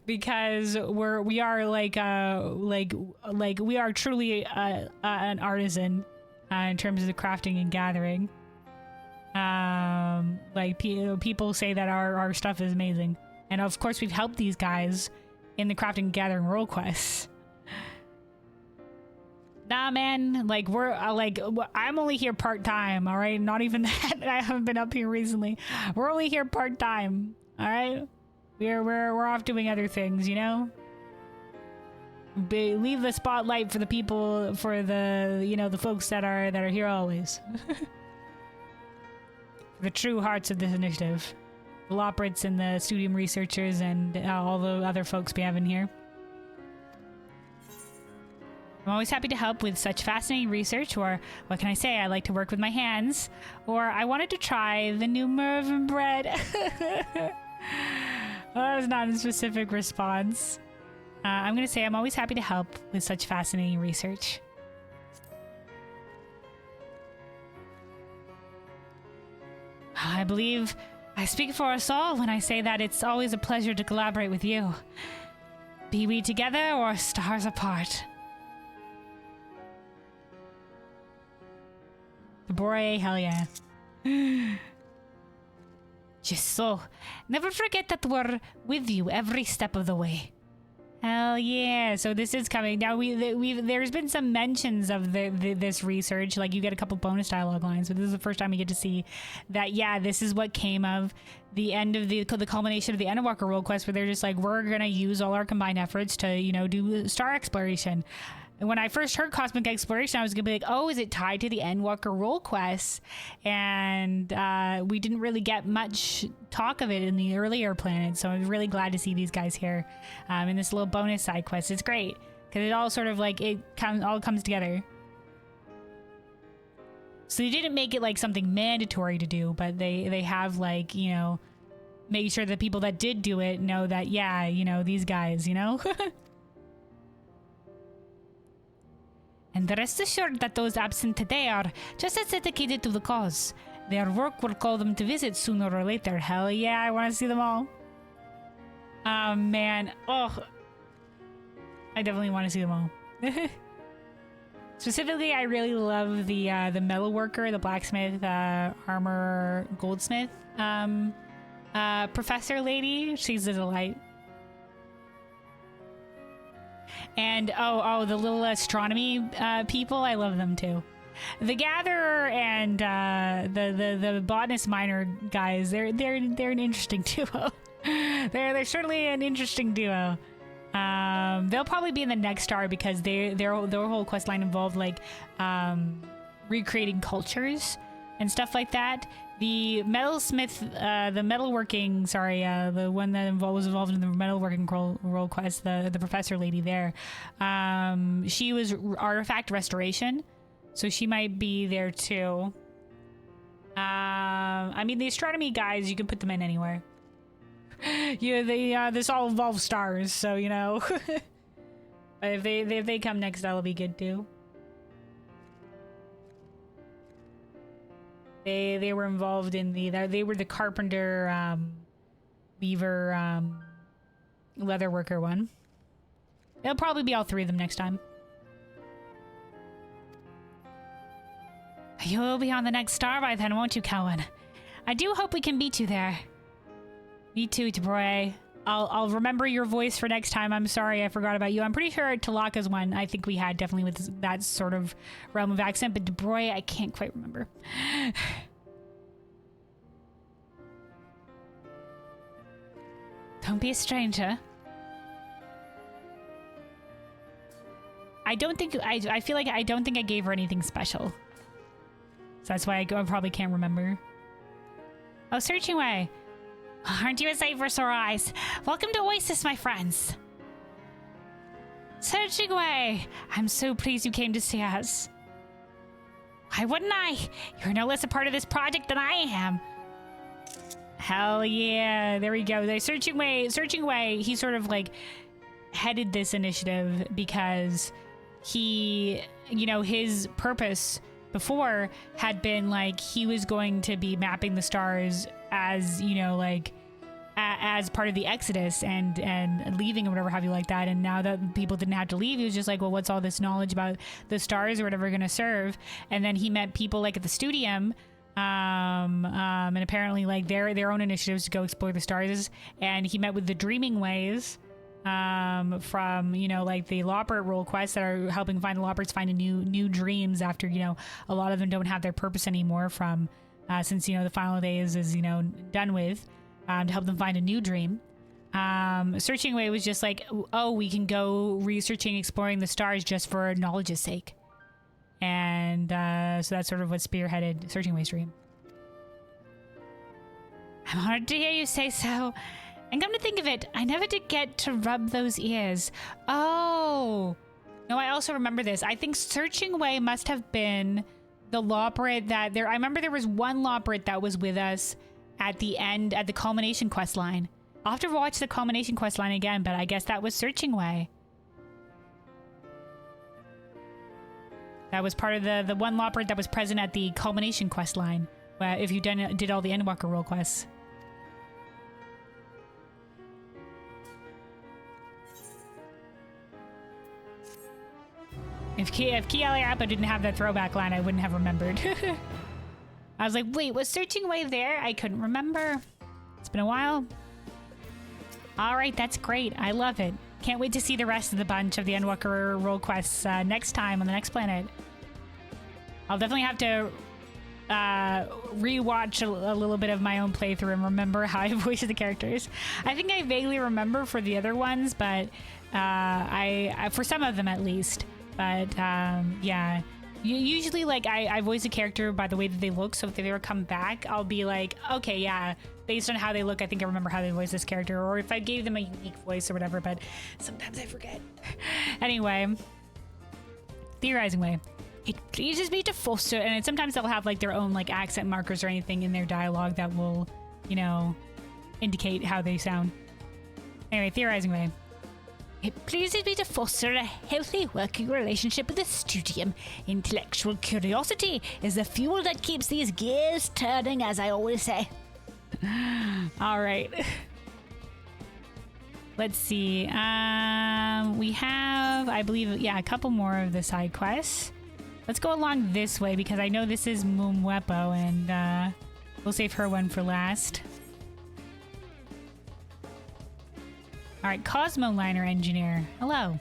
Because we are like we are truly an artisan in terms of the crafting and gathering. People say that our stuff is amazing, and of course we've helped these guys in the crafting and gathering role quests. Nah, man, like I'm only here part-time, all right? Not even that. I haven't been up here recently. We're only here part-time, all right? We're off doing other things, you know? Leave the spotlight for the people, for the folks that are here always. The true hearts of this initiative. The Loprits and the Studium researchers and all the other folks we have in here. I'm always happy to help with such fascinating research, or what can I say, I like to work with my hands, or I wanted to try the new Mervin bread. That was not a specific response. I'm going to say I'm always happy to help with such fascinating research. I believe I speak for us all when I say that it's always a pleasure to collaborate with you. Be we together or stars apart. Boy, hell yeah. Just so. Never forget that we're with you every step of the way. Hell yeah. So this is coming. Now, there's been some mentions of this research. Like, you get a couple bonus dialogue lines, but this is the first time we get to see that, yeah, this is what came of the end of the culmination of the Endwalker role quest, where they're just like, we're going to use all our combined efforts to, do star exploration. And when I first heard Cosmic Exploration, I was going to be like, oh, is it tied to the Endwalker role quests? And we didn't really get much talk of it in the earlier planets. So I'm really glad to see these guys here in this little bonus side quest. It's great because it all sort of like, all comes together. So they didn't make it like something mandatory to do, but they have like, made sure that people that did do it know that, yeah, these guys, And rest assured that those absent today are just as dedicated to the cause. Their work will call them to visit sooner or later. Hell yeah, I want to see them all. Man. Oh. I definitely want to see them all. Specifically, I really love the metalworker, the blacksmith, armor, goldsmith, professor lady. She's a delight. And the little astronomy people, I love them too. The gatherer and the botanist miner guys, they're an interesting duo. they're certainly an interesting duo. They'll probably be in the next star because their whole quest line involved like recreating cultures and stuff like that. The metalsmith, the metalworking, the one that was involved in the metalworking role quest, the professor lady there, she was artifact restoration, so she might be there too. I mean, the astronomy guys, you can put them in anywhere. This all involves stars, so But if they come next, that'll be good too. They were involved in they were the carpenter, weaver, leather worker one. It'll probably be all 3 of them next time. You'll be on the next star by then, won't you, Cowan? I do hope we can meet you there. Me too, Debray. I'll remember your voice for next time. I'm sorry I forgot about you. I'm pretty sure Talaka's one I think we had definitely with that sort of realm of accent, but Debray I can't quite remember. Don't be a stranger. I don't think I feel like I don't think I gave her anything special. So that's why I probably can't remember. Oh, searching way. Aren't you a sight for sore eyes? Welcome to Oizys, my friends. Searching way. I'm so pleased you came to see us. Why wouldn't I? You're no less a part of this project than I am. Hell yeah. There we go. The searching way. He sort of like headed this initiative because he, you know, his purpose before had been like he was going to be mapping the stars as, you know, like as part of the Exodus and leaving or whatever have you like that. And now that people didn't have to leave, he was just like, well, what's all this knowledge about the stars or whatever going to serve? And then he met people like at the Studium, and apparently like their own initiatives to go explore the stars. And he met with the Dreaming Ways, from, you know, like the Loppert role quests that are helping find the Lopperts find a new dreams after, you know, a lot of them don't have their purpose anymore from, since, you know, the final days is, you know, done with, to help them find a new dream. Searching Away was just like, oh, we can go researching, exploring the stars just for knowledge's sake. And, so that's sort of what spearheaded Searching Away's dream. I'm honored to hear you say so. And come to think of it, I never did get to rub those ears. Oh. No, I also remember this. I think Searching Away must have been the Loppert that there... I remember there was one Loppert that was with us at the end, at the culmination quest line. I'll have to watch the culmination quest line again, but I guess that was Searching Away. That was part of the one Loppert that was present at the culmination quest line. If you did all the Endwalker role quests. If Kialiapa didn't have that throwback line, I wouldn't have remembered. I was like, wait, was Searching Away there? I couldn't remember. It's been a while. All right, that's great. I love it. Can't wait to see the rest of the bunch of the Endwalker role quests next time on the next planet. I'll definitely have to rewatch a little bit of my own playthrough and remember how I voiced the characters. I think I vaguely remember for the other ones, but I for some of them at least. But yeah, usually like I voice a character by the way that they look. So if they ever come back, I'll be like, okay, yeah, based on how they look, I think I remember how they voice this character, or if I gave them a unique voice or whatever. But sometimes I forget. Anyway, Theorizing Way. It pleases me to foster, and sometimes they'll have like their own like accent markers or anything in their dialogue that will, you know, indicate how they sound. Anyway, Theorizing Way. It pleases me to foster a healthy working relationship with the Studium. Intellectual curiosity is the fuel that keeps these gears turning, as I always say. All right. Let's see. We have, I believe, yeah, a couple more of the side quests. Let's go along this way because I know this is Mumwepo, and we'll save her one for last. All right, Cosmoliner Engineer. Hello.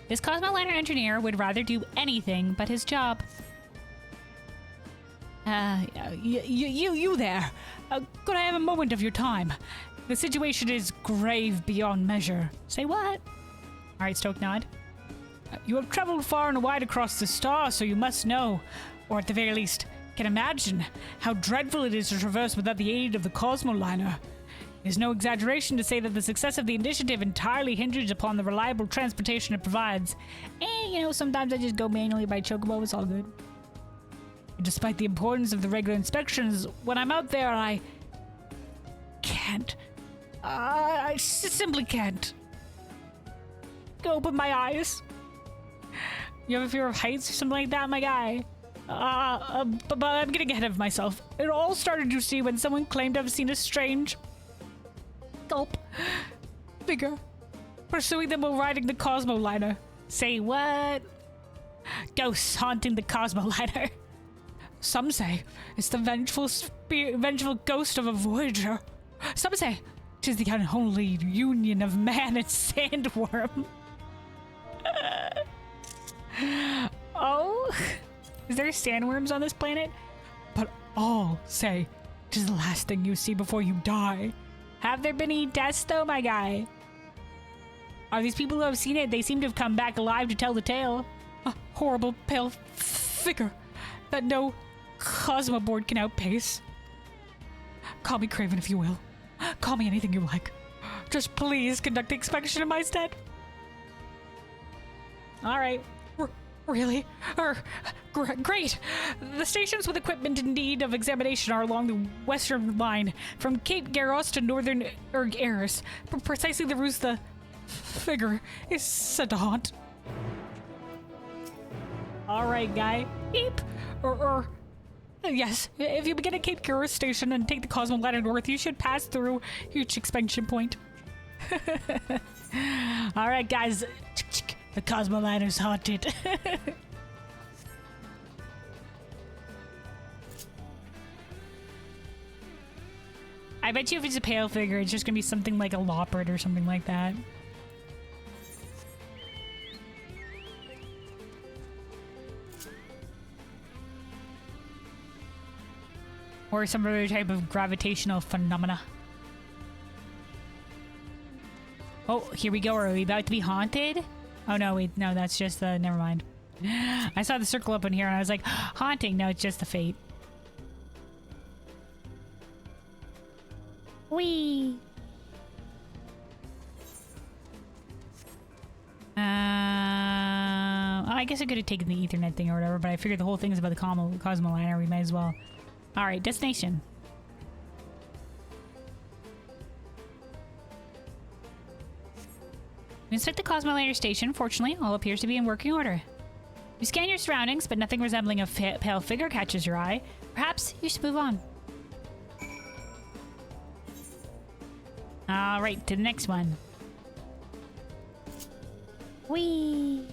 This Cosmoliner Engineer would rather do anything but his job. You there. Could I have a moment of your time? The situation is grave beyond measure. Say what? All right, Stoke nod. You have traveled far and wide across the star, so you must know, or at the very least, can imagine how dreadful it is to traverse without the aid of the Cosmoliner. It is no exaggeration to say that the success of the initiative entirely hinges upon the reliable transportation it provides. You know, sometimes I just go manually by Chocobo, it's all good. Despite the importance of the regular inspections, when I'm out there, I can't. I simply can't. Open my eyes. You have a fear of heights or something like that, my guy? But I'm getting ahead of myself. It all started, you see, when someone claimed to have seen a strange... Gulp. Figure. Pursuing them while riding the Cosmo liner. Say what? Ghosts haunting the Cosmo liner. Some say it's the vengeful ghost of a voyager. Some say 'tis the unholy union of man and sandworm. Oh? Is there sandworms on this planet? But all say 'tis the last thing you see before you die. Have there been any deaths though, my guy? Are these people who have seen it? They seem to have come back alive to tell the tale. A horrible pale figure that no Cosmoboard can outpace. Call me Craven if you will. Call me anything you like. Just please conduct the inspection in my stead. Alright. Really? Great! The stations with equipment in need of examination are along the western line, from Cape Garros to northern Eris, precisely the routes the figure is said to haunt. Alright, guy. Beep! Yes, if you begin at Cape Garros station and take the Cosmo Ladder north, you should pass through each expansion point. Alright, guys. The Cosmo Liner's haunted. I bet you if it's a pale figure, it's just gonna be something like a Loppert or something like that. Or some other type of gravitational phenomena. Oh, here we go. Are we about to be haunted? Oh no, wait, no, that's just the, never mind. I saw the circle up in here and I was like, haunting, no, it's just the fate. Whee! I guess I could have taken the Ethernet thing or whatever, but I figured the whole thing is about the Cosmo Liner, we might as well. Alright, destination. We inspect the Cosmo Liner station. Fortunately, all appears to be in working order. You scan your surroundings, but nothing resembling a pale figure catches your eye. Perhaps you should move on. Alright, to the next one. Whee!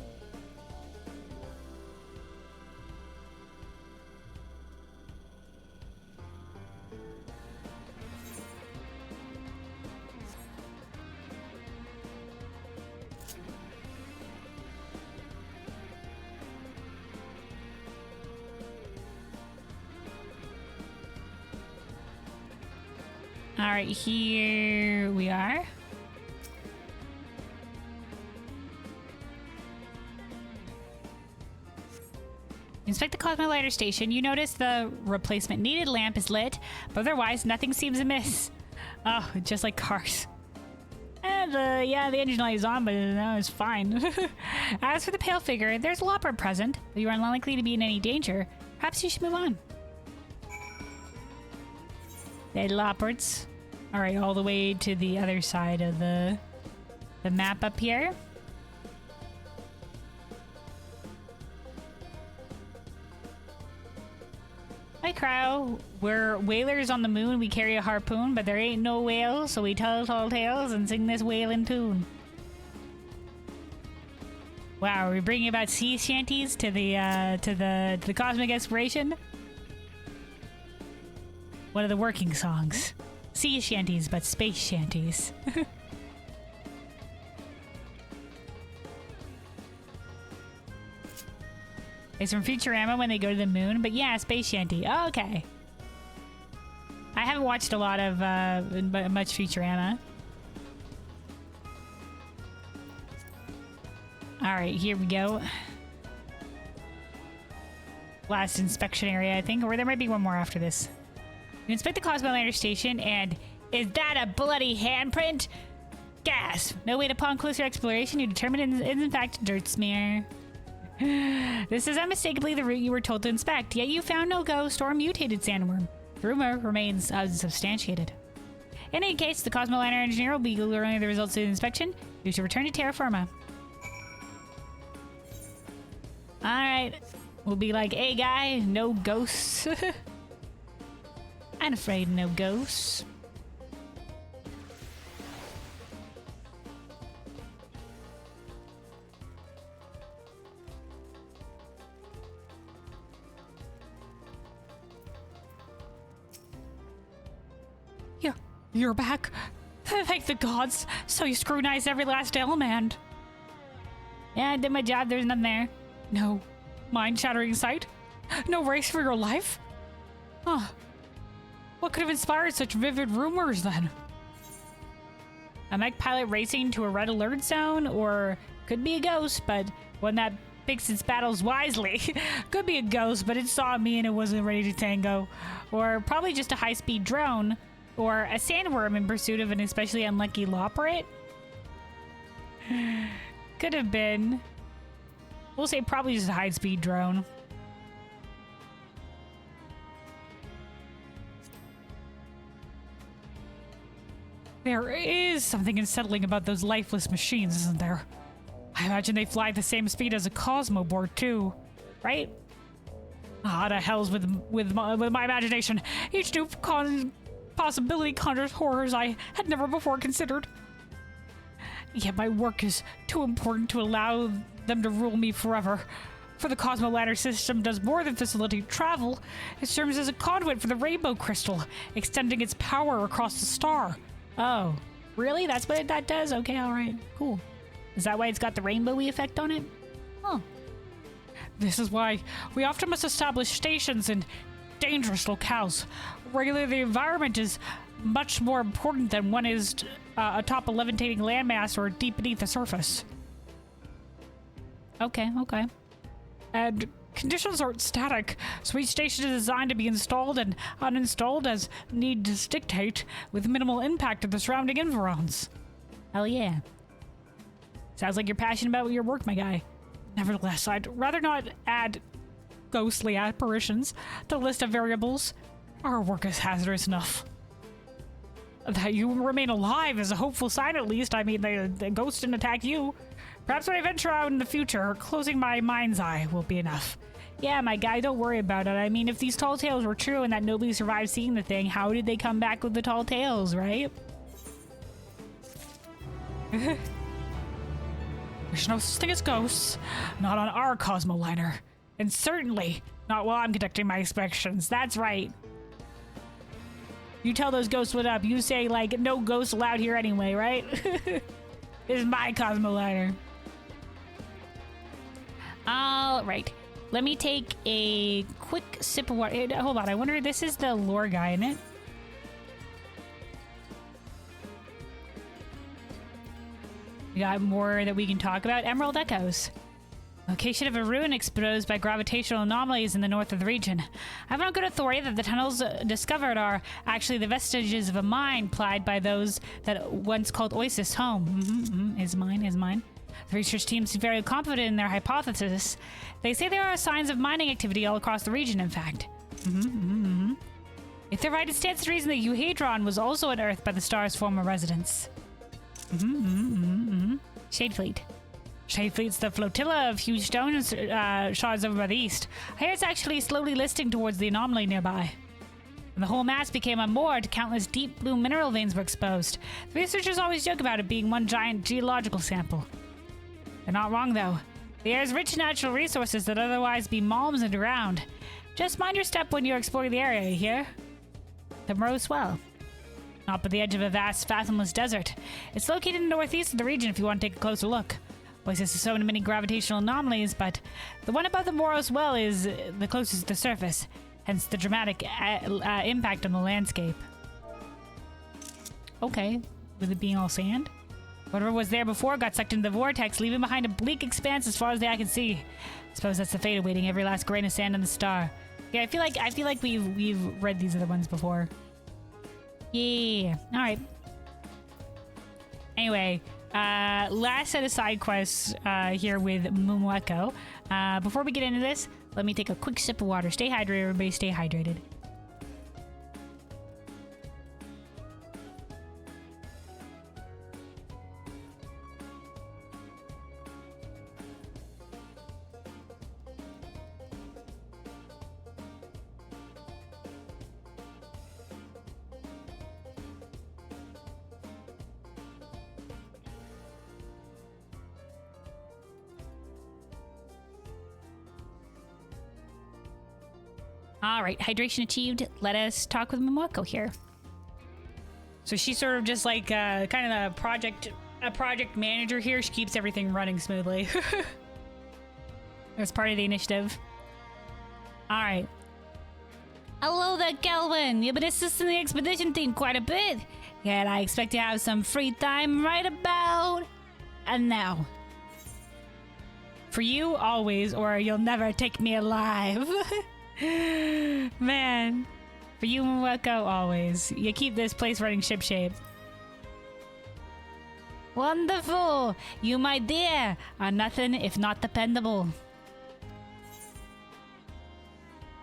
Alright, here we are. Inspect the Cosmo Lighter station. You notice the replacement needed lamp is lit, but otherwise nothing seems amiss. Oh, just like cars. And yeah, the engine light is on, but no, it's fine. As for the pale figure, there's a Loppert present, but you are unlikely to be in any danger. Perhaps you should move on. Dead Lopperts. Alright, all the way to the other side of the map up here. Hi, Crow. We're whalers on the moon. We carry a harpoon, but there ain't no whale, so we tell tall tales and sing this whaling tune. Wow, are we bringing about sea shanties to the cosmic exploration? One of the working songs. Sea shanties, but space shanties. It's from Futurama when they go to the moon, but yeah, space shanty. Oh, okay. I haven't watched a lot of much Futurama. Alright, here we go. Last inspection area, I think, or there might be one more after this. You inspect the Cosmo Lander station, and is that a bloody handprint? Gas! No wait, upon closer exploration, you determine it is in fact a dirt smear. This is unmistakably the route you were told to inspect, yet you found no ghost or mutated sandworm. The rumor remains unsubstantiated. In any case, the Cosmo Liner engineer will be learning the results of the inspection. You should return to terra firma. Alright. We'll be like, hey guy, no ghosts. I'm afraid no ghosts. You're back? Thank the gods. So you scrutinized every last element. Yeah, I did my job. There's nothing there. No mind-shattering sight? No race for your life? Huh. What could have inspired such vivid rumors then? A mech pilot racing to a red alert zone? Or could be a ghost, but one that picks its battles wisely. Could be a ghost, but it saw me and it wasn't ready to tango. Or probably just a high-speed drone. Or a sandworm in pursuit of an especially unlucky lawperate? Could have been. We'll say probably just a high-speed drone. There is something unsettling about those lifeless machines, isn't there? I imagine they fly at the same speed as a Cosmoboard, too. Right? Ah, the hell's with my imagination. Each new possibility conjures horrors I had never before considered. Yet my work is too important to allow them to rule me forever. For the Cosmo Ladder system does more than facilitate travel. It serves as a conduit for the Rainbow Crystal, extending its power across the star. Oh, really? That's what that does? Okay, alright, cool. Is that why it's got the rainbowy effect on it? Huh. This is why we often must establish stations in dangerous locales. Regulating the environment is much more important than one is atop a levitating landmass or deep beneath the surface. Okay. And conditions aren't static, so each station is designed to be installed and uninstalled as needs dictate, with minimal impact of the surrounding environs. Hell yeah. Sounds like you're passionate about your work, my guy. Nevertheless, I'd rather not add ghostly apparitions to the list of variables. Our work is hazardous enough. That you remain alive is a hopeful sign, at least. I mean, the ghost didn't attack you. Perhaps when I venture out in the future, closing my mind's eye will be enough. Yeah, my guy, don't worry about it. I mean, if these tall tales were true and that nobody survived seeing the thing, how did they come back with the tall tales, right? There's no such thing as ghosts. Not on our Cosmo liner. And certainly not while I'm conducting my inspections. That's right. You tell those ghosts what up. You say, like, no ghosts allowed here anyway, right? This is my Cosmo liner. All right. Let me take a quick sip of water. Hold on. I wonder, this is the lore guy, isn't it? We got more that we can talk about. Emerald Echoes. Location of a ruin exposed by gravitational anomalies in the north of the region. I have on good authority that the tunnels discovered are actually the vestiges of a mine plied by those that once called Oizys home. Is mine. The research team seems very confident in their hypothesis. They say there are signs of mining activity all across the region, in fact. If they're right, it stands to reason that Euhedron was also unearthed by the star's former residents. Shadefleet. Shadefleet's the flotilla of huge stone shards over by the east. I hear it's actually slowly listing towards the anomaly nearby. When the whole mass became unmoored, countless deep blue mineral veins were exposed. The researchers always joke about it being one giant geological sample. They're not wrong, though. The air is rich in natural resources that otherwise be malms underground. Just mind your step when you're exploring the area, you hear? The Morose Well. Not but the edge of a vast, fathomless desert. It's located in the northeast of the region if you want to take a closer look. Oizys is so many gravitational anomalies, but the one above the Morose Well is the closest to the surface, hence the dramatic impact on the landscape. Okay, with it being all sand? Whatever was there before got sucked into the vortex, leaving behind a bleak expanse as far as the eye can see. I suppose that's the fate awaiting every last grain of sand on the star. Yeah, I feel like we've read these other ones before. Yeah. All right. Anyway, last set of side quests here with Mumueko. Before we get into this, let me take a quick sip of water. Stay hydrated, everybody. Stay hydrated. All right, hydration achieved. Let us talk with Mumueko here. So she's sort of just like kind of a project manager here. She keeps everything running smoothly. As part of the initiative. All right. Hello there, Kelvin. You've been assisting the expedition team quite a bit. Yet I expect to have some free time right about and now. For you, always, or you'll never take me alive. Man. For you, Mweko, always. You keep this place running shipshape. Wonderful. You, my dear, are nothing if not dependable.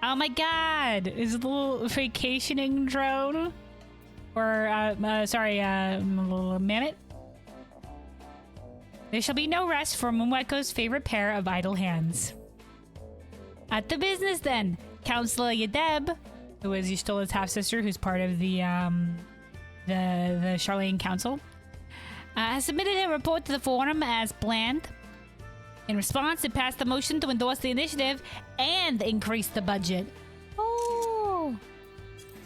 Oh my god! Is it a little vacationing drone? Or, mammoth? There shall be no rest for Mumweko's favorite pair of idle hands. At the business then, Counselor Yadeb, who is Y'shtola's half-sister, who's part of the Charlene Council, has submitted a report to the forum as planned. In response, it passed the motion to endorse the initiative and increase the budget. Oh,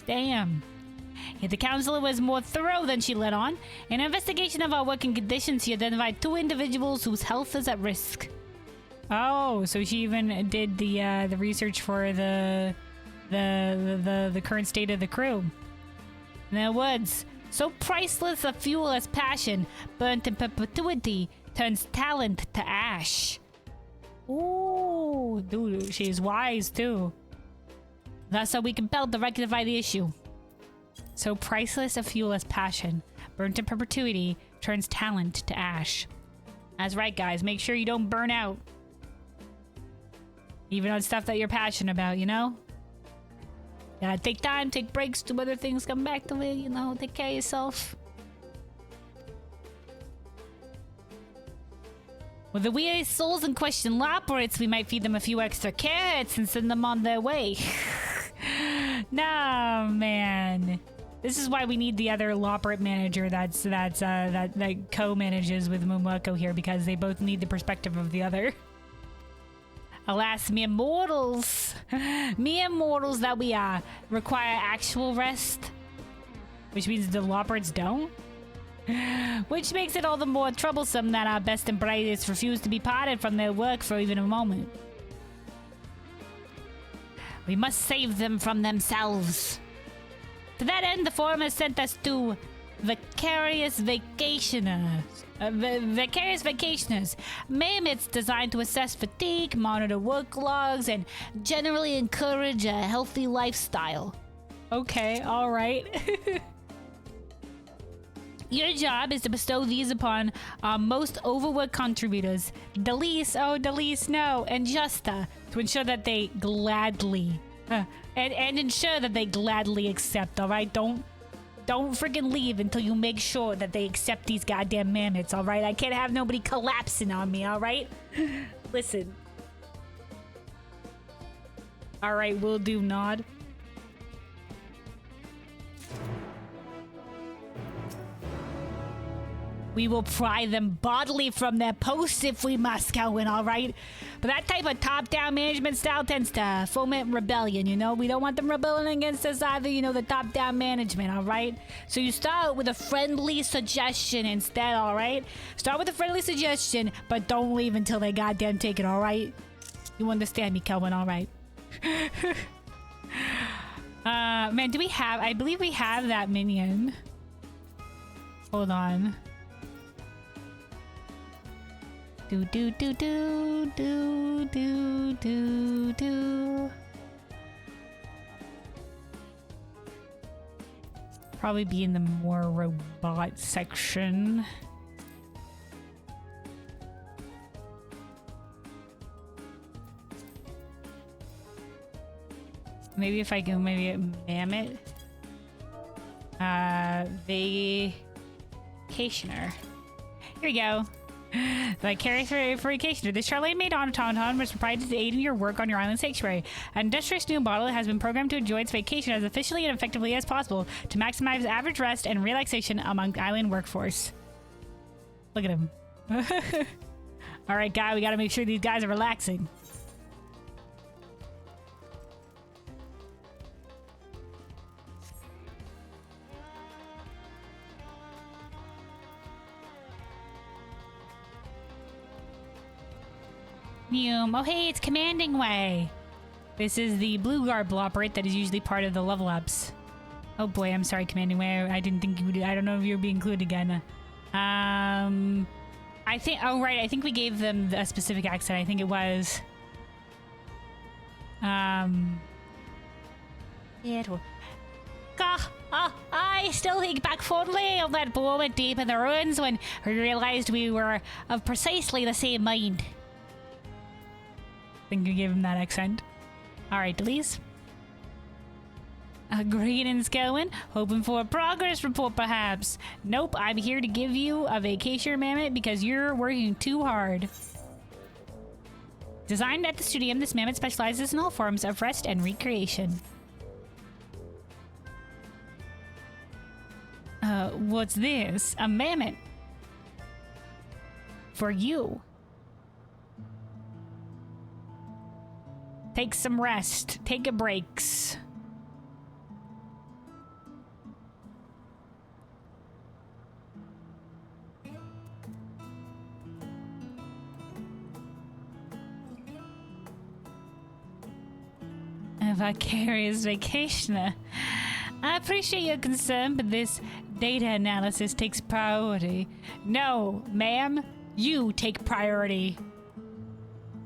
damn. Yet the counselor was more thorough than she let on. In an investigation of our working conditions, she identified 2 individuals whose health is at risk. Oh, so she even did the research for the current state of the crew. In their words, so priceless a fuel as passion, burnt in perpetuity, turns talent to ash. Ooh, dude, she's wise too. Thus are we compelled to rectify the issue. So priceless a fuel as passion, burnt in perpetuity, turns talent to ash. That's right, guys. Make sure you don't burn out. Even on stuff that you're passionate about, you know? Gotta take time, take breaks, do other things, come back to it, you know, take care of yourself. With the weary souls in question operates, we might feed them a few extra carrots and send them on their way. No, man. This is why we need the other Loppert manager that co-manages with Mumweko here, because they both need the perspective of the other. Alas, mere mortals that we are, require actual rest. Which means the Lopperts don't? Which makes it all the more troublesome that our best and brightest refuse to be parted from their work for even a moment. We must save them from themselves. To that end, the forum has sent us 2 vicarious vacationers. Mammoths designed to assess fatigue, monitor work logs, and generally encourage a healthy lifestyle. Okay, alright. Your job is to bestow these upon our most overworked contributors, Delise, and Justa, to ensure that they gladly, and ensure that they gladly accept, alright? Don't freaking leave until you make sure that they accept these goddamn mammoths, alright? I can't have nobody collapsing on me, alright? Listen. Alright, will do, nod. We will pry them bodily from their posts if we must, Kelvin, alright? But that type of top-down management style tends to foment rebellion, you know? We don't want them rebelling against us either, you know, the top-down management, alright? So you start with a friendly suggestion instead, alright? Start with a friendly suggestion, but don't leave until they goddamn take it, alright? You understand me, Kelvin, alright? Man, do we have... I believe we have that minion. Hold on. Do do do do do do do do. Probably be in the more robot section. Maybe if I go, maybe a mammoth. Vacationer. Here we go. Vicarious vacationer. This Charlene-made automaton was provided to aid in your work on your island sanctuary. An industrious new model has been programmed to enjoy its vacation as efficiently and effectively as possible to maximize average rest and relaxation among island workforce. Look at him. All right, guy, we got to make sure these guys are relaxing. Oh, hey, it's Commanding Way. This is the blue garb operate that is usually part of the level ups. Oh boy, I'm sorry, Commanding Way. I didn't think you would. I don't know if you would be included again. I think. Oh right, I think we gave them a specific accent. I think it was. I still think back fondly of that moment deep in the ruins when we realized we were of precisely the same mind. I think we gave him that accent. Alright, Delise. Greetings, going. Hoping for a progress report, perhaps. Nope, I'm here to give you a vacation, mammoth, because you're working too hard. Designed at the studio, this mammoth specializes in all forms of rest and recreation. What's this? A mammoth. For you. Take some rest. Take a breaks. A vicarious vacationer. I appreciate your concern, but this data analysis takes priority. No, ma'am, you take priority.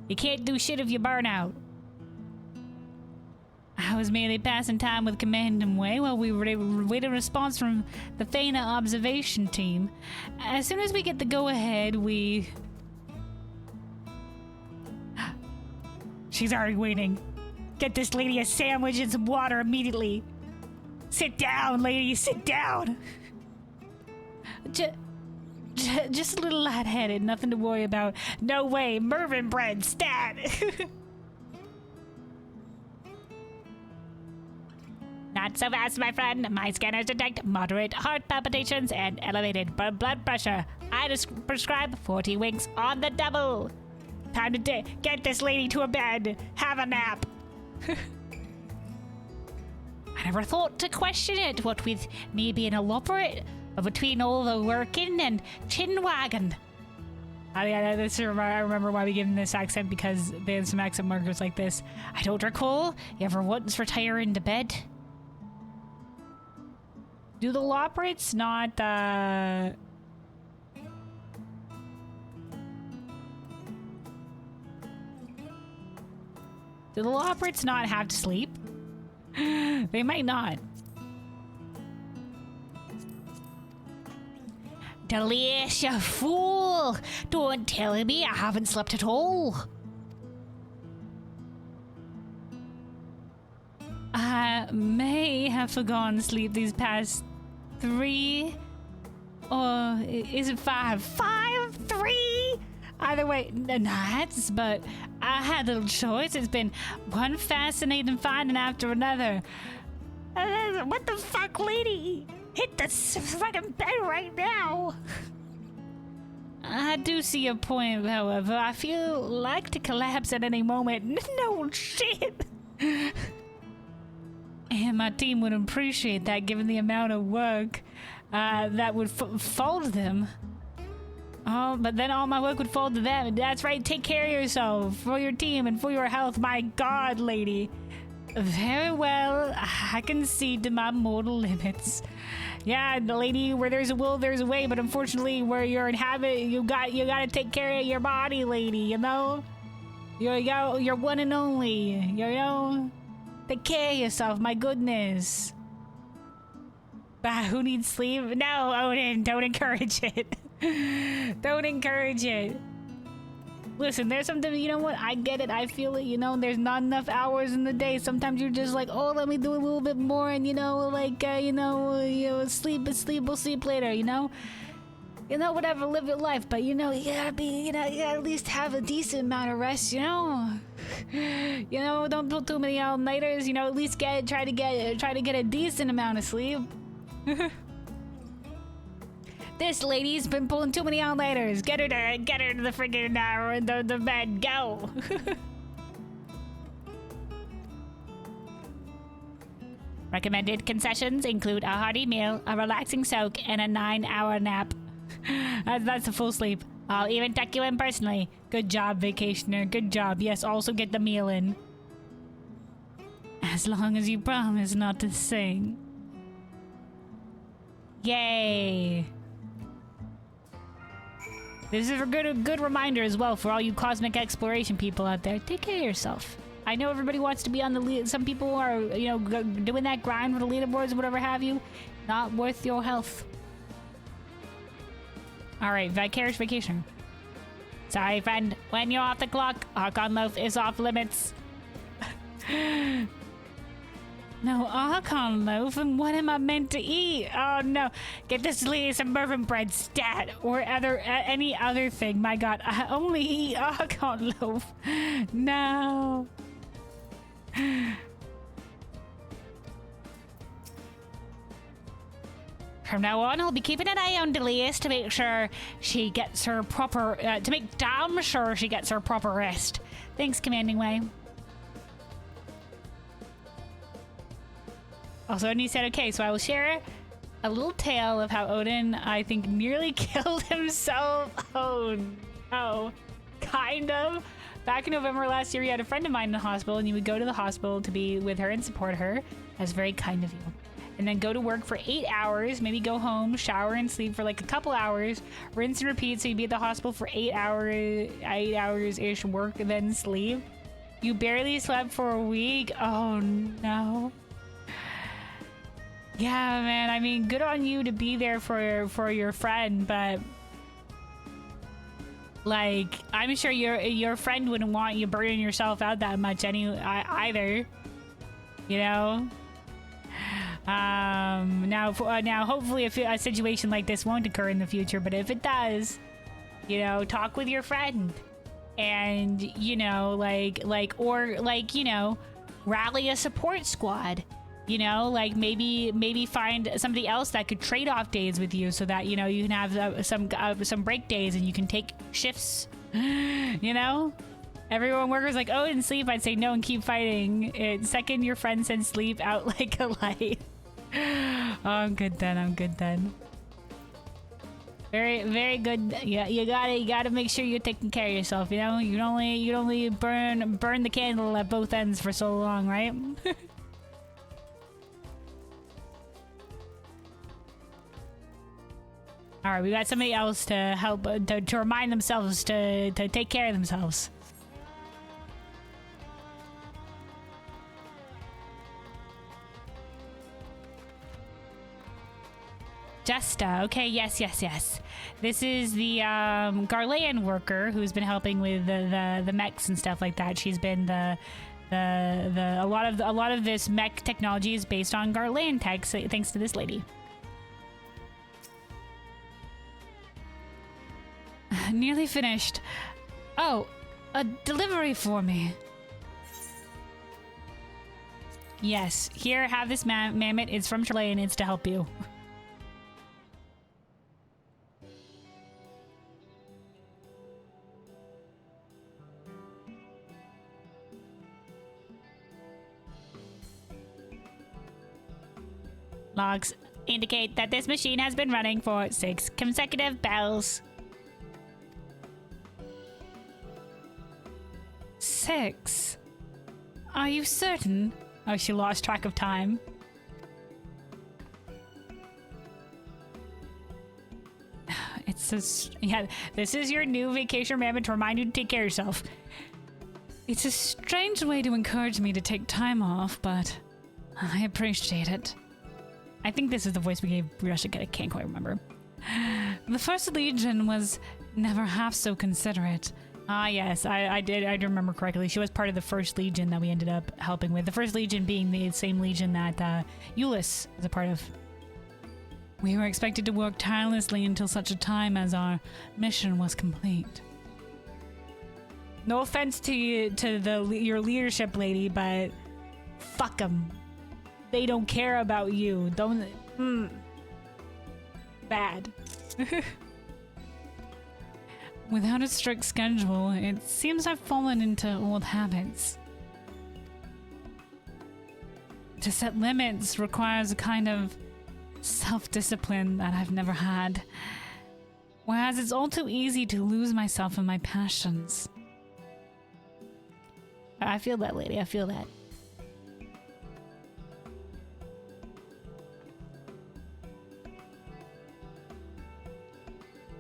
You can't do shit if you burn out. I was merely passing time with Commanding Way while we were waiting a response from the Fana observation team. As soon as we get the go-ahead, we... She's already waiting. Get this lady a sandwich and some water immediately. Sit down, lady, sit down. Just a little lightheaded, nothing to worry about. No way, Mervyn bread, stat. Not so fast, my friend. My scanners detect moderate heart palpitations and elevated blood pressure. I prescribe 40 winks on the double. Time to get this lady to a bed. Have a nap. I never thought to question it, what with me being elaborate, but between all the working and chin wagging. I remember why we gave him this accent, because they had some accent markers like this. I don't recall you ever once retiring to bed. Do the Loprates not, Do the Loprates not have to sleep? They might not. Delicious, you fool! Don't tell me I haven't slept at all. I may have forgotten sleep these past 3... or is it 5? 5? 3? Either way, nights, but I had little choice. It's been one fascinating finding after another. What the fuck, lady? Hit the fucking bed right now. I do see your point, however. I feel like to collapse at any moment. No shit. And my team would appreciate that, given the amount of work that would fall to them. Oh, but then all my work would fall to them. That's right, take care of yourself, for your team and for your health. My God, lady. Very well, I concede to my mortal limits. Yeah, the lady, where there's a will, there's a way, but unfortunately, where you're in habit, you gotta take care of your body, lady, you know? You're one and only, you know? Take care of yourself, my goodness. Who needs sleep? No, Odin, don't encourage it. Don't encourage it. Listen, there's something, you know what? I get it. I feel it, you know? There's not enough hours in the day. Sometimes you're just like, oh, let me do a little bit more and, you know, like, sleep, we'll sleep later, you know? You know, whatever, live your life. But, you know, you gotta at least have a decent amount of rest, you know? You know, don't pull too many all-nighters, you know? At least try to get a decent amount of sleep. This lady's been pulling too many all-nighters. Get her to the friggin' the bed. Go. Recommended concessions include a hearty meal, a relaxing soak, and a 9-hour nap. That's a full sleep. I'll even tuck you in personally. Good job, vacationer. Good job. Yes, also get the meal in. As long as you promise not to sing. Yay. This is a good reminder as well for all you cosmic exploration people out there. Take care of yourself. I know everybody wants to be on the lead. Some people are, you know, doing that grind for the leaderboards or whatever have you. Not worth your health. Alright, vicarious vacation. Sorry, friend. When you're off the clock, Archon Loaf is off limits. No Archon Loaf, and what am I meant to eat? Oh no. Get this lady some mervyn bread stat or any other thing. My god, I only eat Archon Loaf. No. From now on, I'll be keeping an eye on Delise to make sure she gets her proper, to make damn sure she gets her proper rest. Thanks, Commanding Way. Also, and he said, okay, so I will share a little tale of how Odin, I think, nearly killed himself. Oh, no. Kind of. Back in November last year, he had a friend of mine in the hospital, and you would go to the hospital to be with her and support her. That's very kind of you. And then go to work for 8 hours, maybe go home, shower and sleep for like a couple hours, rinse and repeat, so you'd be at the hospital for 8 hours-ish, work, and then sleep. You barely slept for a week? Oh, no. Yeah, man, I mean, good on you to be there for your friend, but like, I'm sure your friend wouldn't want you burning yourself out that much either, you know? Now hopefully a situation like this won't occur in the future, but if it does, you know, talk with your friend and, you know, you know, rally a support squad. You know, like maybe find somebody else that could trade off days with you, so that, you know, you can have some break days and you can take shifts. You know, everyone workers like, oh, and sleep. I'd say no and keep fighting. Second, your friend said sleep, out like a light. Oh, I'm good then. I'm good then. Very, very good. Yeah, you gotta make sure you're taking care of yourself. You know, you only burn the candle at both ends for so long, right? All right, we got somebody else to help to remind themselves to take care of themselves. Justa, okay, yes. This is the Garlean worker who's been helping with the mechs and stuff like that. She's been a lot of this mech technology is based on Garlean tech, so thanks to this lady. Nearly finished. Oh, a delivery for me. Yes, here, have this mammoth. It's from Chile and it's to help you. Logs indicate that this machine has been running for 6 consecutive bells. 6? Are you certain? Oh, she lost track of time. It's just, yeah, this is your new vacation mammoth to remind you to take care of yourself. It's a strange way to encourage me to take time off, but I appreciate it. I think this is the voice we gave Russia. I can't quite remember. The First Legion was never half so considerate. Ah, yes, I did remember correctly. She was part of the First Legion that we ended up helping with. The First Legion being the same Legion that Euless was a part of. We were expected to work tirelessly until such a time as our mission was complete. No offense to your leadership lady, but fuck them. They don't care about you. Bad. Without a strict schedule, it seems I've fallen into old habits. To set limits requires a kind of self-discipline that I've never had. Whereas it's all too easy to lose myself in my passions. I feel that, lady. I feel that.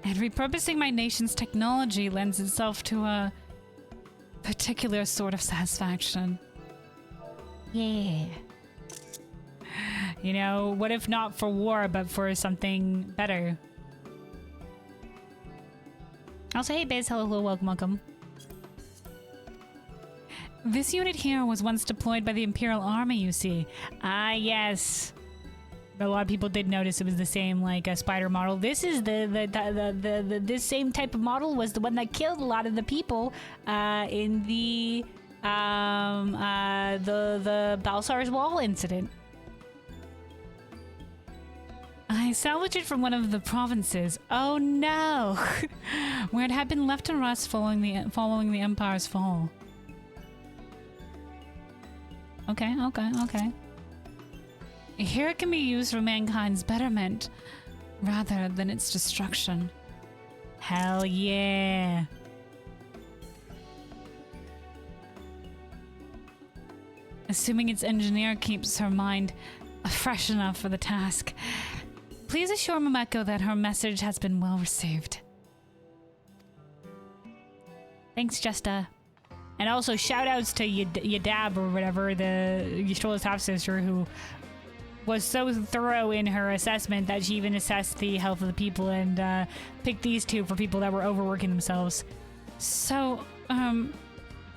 And repurposing my nation's technology lends itself to a particular sort of satisfaction. Yeah. You know, what if not for war, but for something better? I'll say, hey, Biz, hello, hello, welcome, welcome. This unit here was once deployed by the Imperial Army, you see. Ah, yes. But a lot of people did notice it was the same, like, a spider model. This is this same type of model was the one that killed a lot of the people in the Balsar's Wall incident. I salvaged it from one of the provinces. Oh no! Where it had been left to rust following the Empire's fall. Okay. Here it can be used for mankind's betterment, rather than its destruction. Hell yeah! Assuming its engineer keeps her mind fresh enough for the task. Please assure Mameko that her message has been well received. Thanks, Justa. And also shout-outs to Yadab or whatever, the Ystrola's half-sister, who was so thorough in her assessment that she even assessed the health of the people and picked these two for people that were overworking themselves. So,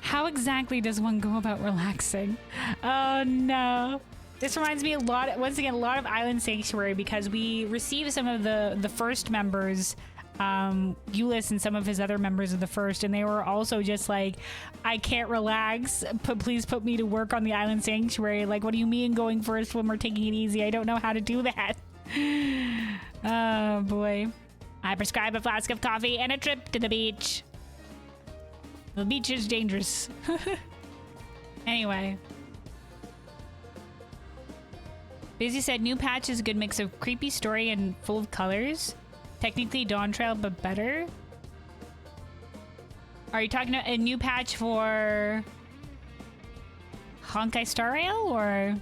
how exactly does one go about relaxing? Oh no. This reminds me once again, a lot of Island Sanctuary, because we received some of the first members, Euless and some of his other members of the first, and they were also just like, I can't relax, please put me to work on the Island Sanctuary. Like, what do you mean going for a swim or taking it easy? I don't know how to do that. Oh boy. I prescribe a flask of coffee and a trip to the beach. The beach is dangerous. Anyway. Busy said, new patch is a good mix of creepy story and full of colors. Technically Dawntrail, but better. Are you talking about a new patch for Honkai Star Rail, or?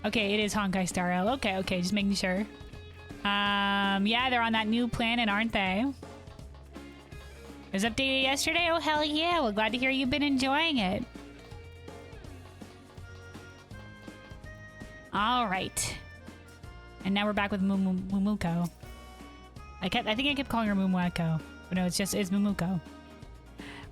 Okay, it is Honkai Star Rail. Okay, just making sure. Yeah, they're on that new planet, aren't they? It was updated yesterday? Oh, hell yeah. Well, glad to hear you've been enjoying it. All right. And now we're back with Mumuko. I think I kept calling her Mumueko. But no, it's Mumuko.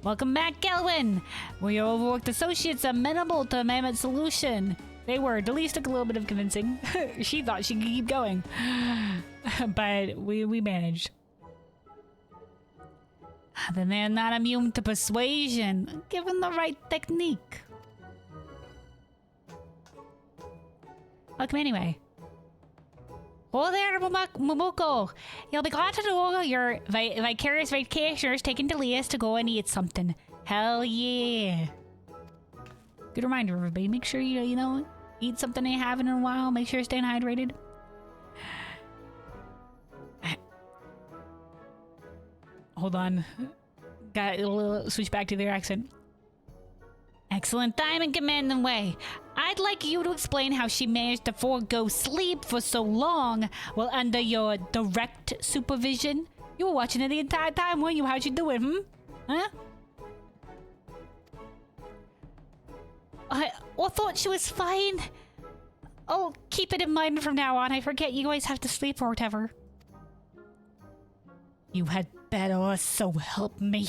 Welcome back, Gelwin. Well, your overworked associates amenable to a mammoth solution. They were. Delise took a little bit of convincing. She thought she could keep going. But we managed. Then they're not immune to persuasion, given the right technique. Welcome anyway. Oh there, Mumuko. You'll be glad to know your vicarious vacationers taking Delias to go and eat something. Hell yeah. Good reminder, everybody. Make sure you know, eat something you haven't in a while. Make sure you're staying hydrated. Hold on. Got a switch back to their accent. Excellent time and commanding way. I'd like you to explain how she managed to forego sleep for so long while under your direct supervision. You were watching it the entire time, weren't you? How'd you do it, Huh? I thought she was fine. Oh, keep it in mind from now on. I forget you always have to sleep or whatever. You had better, so help me.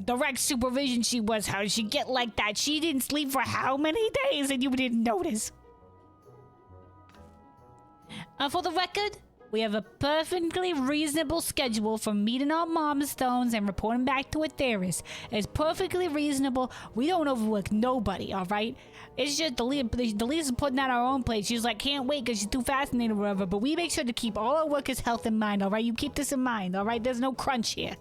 Direct supervision she was. How did she get like that? She didn't sleep for how many days and you didn't notice? For the record, we have a perfectly reasonable schedule for meeting our milestones and reporting back to Aetheris. It's perfectly reasonable. We don't overwork nobody, alright? It's just Delisa's putting out our own plate. She's like, can't wait because she's too fascinated or whatever. But we make sure to keep all our workers' health in mind, alright? You keep this in mind, alright? There's no crunch here.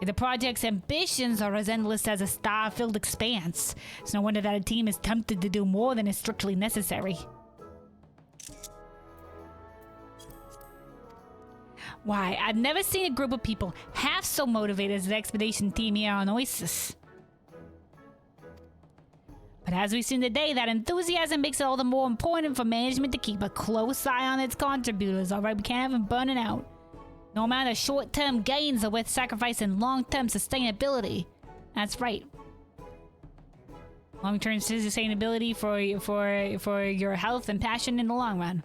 The project's ambitions are as endless as a star-filled expanse. It's no wonder that a team is tempted to do more than is strictly necessary. Why, I've never seen a group of people half so motivated as the expedition team here on Oizys. But as we've seen today, that enthusiasm makes it all the more important for management to keep a close eye on its contributors, alright? We can't have them burning out. No amount of short-term gains are worth sacrificing long-term sustainability. That's right. Long-term sustainability for your health and passion in the long run.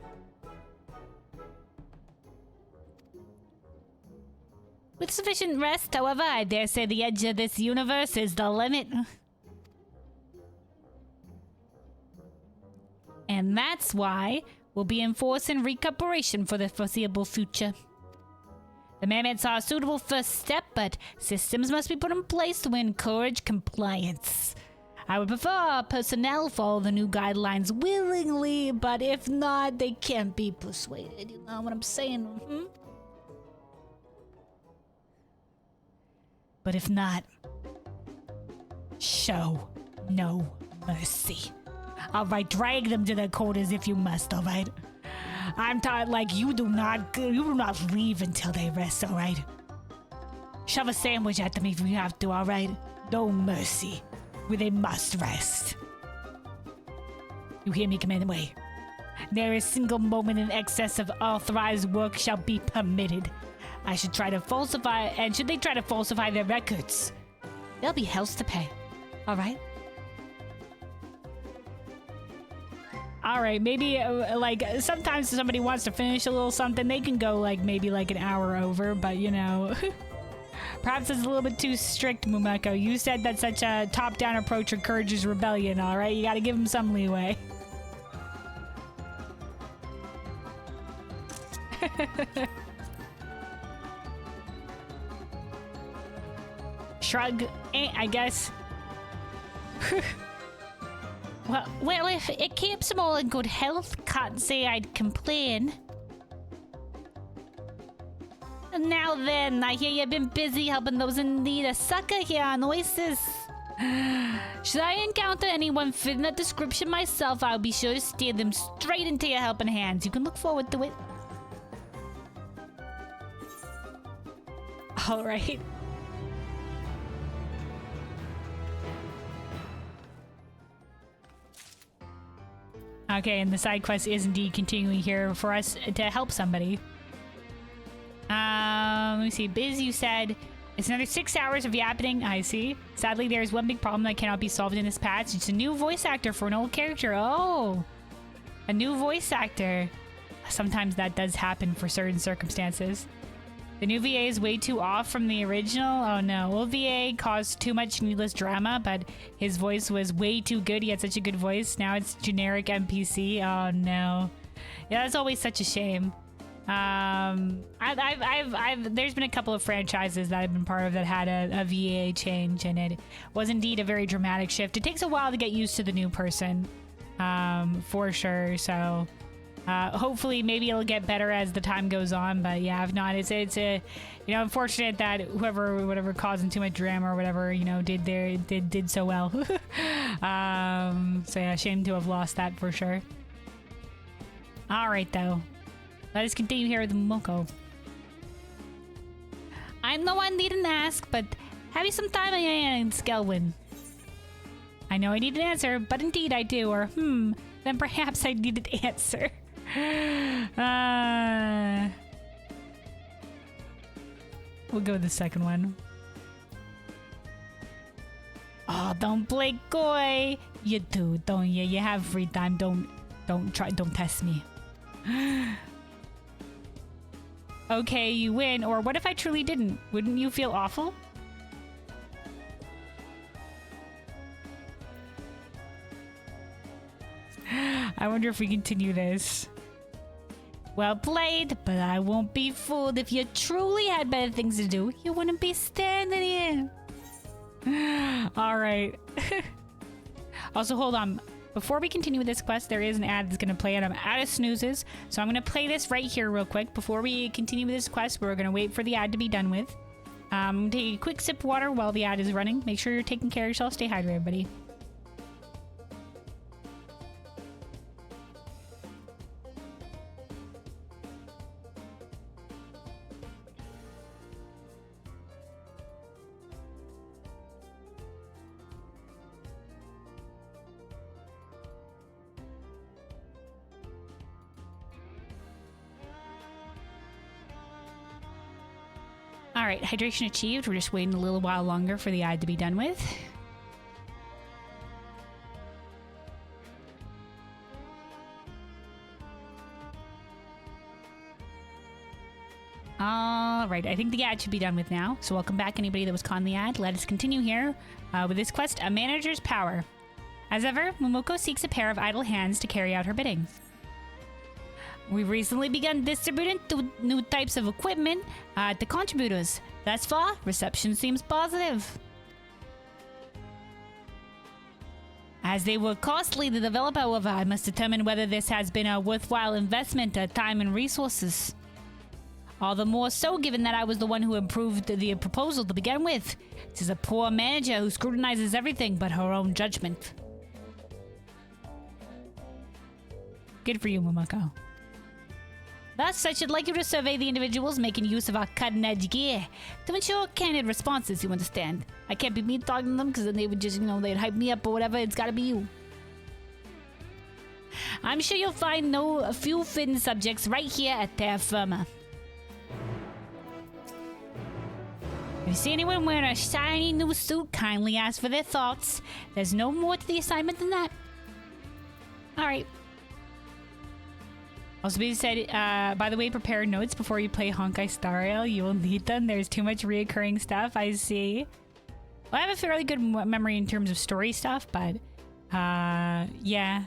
With sufficient rest, however, I dare say the edge of this universe is the limit. And that's why we'll be enforcing recuperation for the foreseeable future. The mammoths are a suitable first step, but systems must be put in place to encourage compliance. I would prefer our personnel follow the new guidelines willingly, but if not, they can't be persuaded. You know what I'm saying? But if not, show no mercy. Alright, drag them to their quarters if you must, alright? I'm taught like you do not leave until they rest, alright? Shove a sandwich at them if you have to, alright? No mercy, where they must rest. You hear me, Commander Way? There is a single moment in excess of authorized work shall be permitted. I should try to falsify, and should they try to falsify their records, there'll be hells to pay. Alright? Alright, maybe, like, sometimes if somebody wants to finish a little something, they can go, like, maybe, like, an hour over, but, you know... Perhaps it's a little bit too strict, Mumeko. You said that such a top-down approach encourages rebellion, alright? You gotta give them some leeway. Shrug, I guess. Well, if it keeps them all in good health, can't say I'd complain. And now then, I hear you've been busy helping those in need of succor here on Oizys. Should I encounter anyone fitting that description myself, I'll be sure to steer them straight into your helping hands. You can look forward to it. Alright. Okay, and the side quest is indeed continuing here for us to help somebody. Let me see. Biz, you said it's another 6 hours of yapping. I see. Sadly, there's one big problem that cannot be solved in this patch. It's a new voice actor for an old character. Oh, a new voice actor. Sometimes that does happen for certain circumstances. The new VA is way too off from the original. Oh no, old VA caused too much needless drama, but his voice was way too good. He had such a good voice. Now it's generic NPC. Oh no. Yeah, that's always such a shame. There's been a couple of franchises that I've been part of that had a VA change, and it was indeed a very dramatic shift. It takes a while to get used to the new person, for sure. So, hopefully maybe it'll get better as the time goes on, but yeah, if not, it's a, you know, unfortunate that whatever causing too much drama or whatever, you know, did so well. So yeah, shame to have lost that for sure. Alright though, let us continue here with Moko. I know I needn't ask, but have you some time on your hands, Skelwyn? I know I need an answer, but indeed I do, or then perhaps I need an answer. We'll go with the second one. Oh, don't play coy. You do, don't you? You have free time. Don't test me. Okay, you win. Or what if I truly didn't? Wouldn't you feel awful? I wonder if we continue this. Well played, but I won't be fooled. If you truly had better things to do, you wouldn't be standing here. Alright. Also, hold on. Before we continue with this quest, there is an ad that's going to play, and I'm out of snoozes. So I'm going to play this right here real quick. Before we continue with this quest, we're going to wait for the ad to be done with. Take a quick sip of water while the ad is running. Make sure you're taking care of yourself. Stay hydrated, everybody. All right, hydration achieved. We're just waiting a little while longer for the ad to be done with. All right, I think the ad should be done with now. So welcome back, anybody that was caught in the ad. Let us continue here with this quest, A Manager's Power. As ever, Momoko seeks a pair of idle hands to carry out her bidding. We've recently begun distributing new types of equipment to contributors. Thus far, reception seems positive. As they were costly to develop, however, I must determine whether this has been a worthwhile investment of time and resources. All the more so given that I was the one who approved the proposal to begin with. This is a poor manager who scrutinizes everything but her own judgment. Good for you, Momoko. Thus, I should like you to survey the individuals making use of our cutting-edge gear to ensure candid responses, you understand. I can't be me talking to them because then they would just, they'd hype me up or whatever. It's gotta be you. I'm sure you'll find a few fitting subjects right here at Terra Firma. If you see anyone wearing a shiny new suit, kindly ask for their thoughts. There's no more to the assignment than that. Alright. Also being said, by the way, prepare notes before you play Honkai Star Rail. You will need them. There's too much reoccurring stuff, I see. Well, I have a fairly good memory in terms of story stuff, but yeah.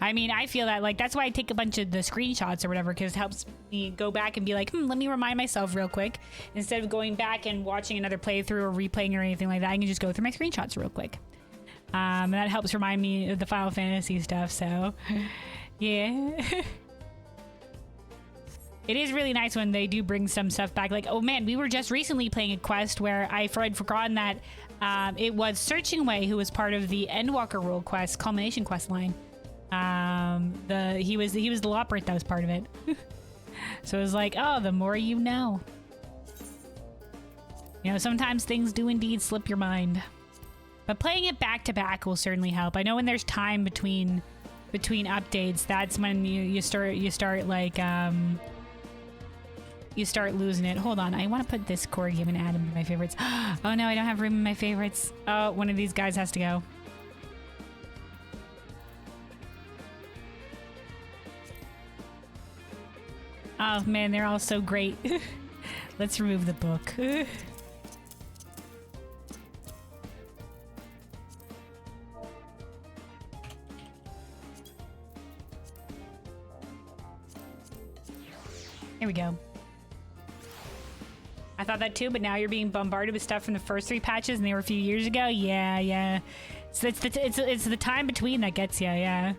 I mean, I feel that, like, that's why I take a bunch of the screenshots or whatever, because it helps me go back and be like, let me remind myself real quick. Instead of going back and watching another playthrough or replaying or anything like that, I can just go through my screenshots real quick. And that helps remind me of the Final Fantasy stuff, so yeah. It is really nice when they do bring some stuff back. Like, oh man, we were just recently playing a quest where I'd forgotten that it was Searching Away who was part of the Endwalker World quest, Culmination quest line. He was the Loprite that was part of it. So it was like, oh, the more you know. Sometimes things do indeed slip your mind. But playing it back to back will certainly help. I know when there's time between updates, that's when you start like you start losing it. Hold on, I want to put this core game and add him to my favorites. Oh no, I don't have room in my favorites. Oh, one of these guys has to go. Oh man, they're all so great. Let's remove the book. Here we go. I thought that too, but now you're being bombarded with stuff from the first 3 patches and they were a few years ago. Yeah. So it's the time between that gets you, yeah.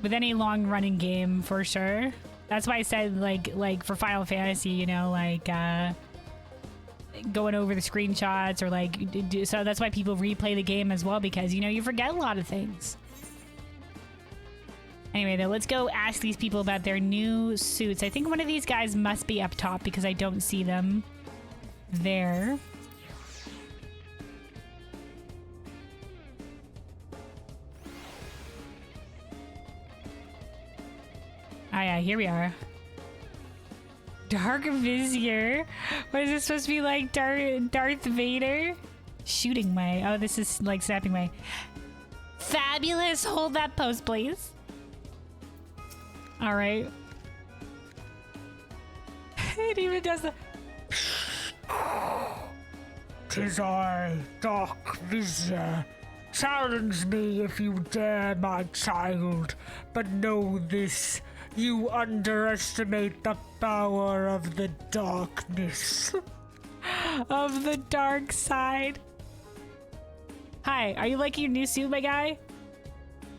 With any long-running game, for sure. That's why I said, like for Final Fantasy, going over the screenshots or so that's why people replay the game as well, because you forget a lot of things. Anyway, though, let's go ask these people about their new suits. I think one of these guys must be up top because I don't see them there. Oh yeah, here we are. Dark Vizier? What is this supposed to be like? Darth Vader? Shooting way. Oh, this is like snapping way. Fabulous! Hold that pose, please. Alright. It even does the... 'Tis I, Dark Vizier. Challenge me if you dare, my child. But know this. You underestimate the power of the darkness. Of the dark side. Hi, are you liking your new suit, my guy?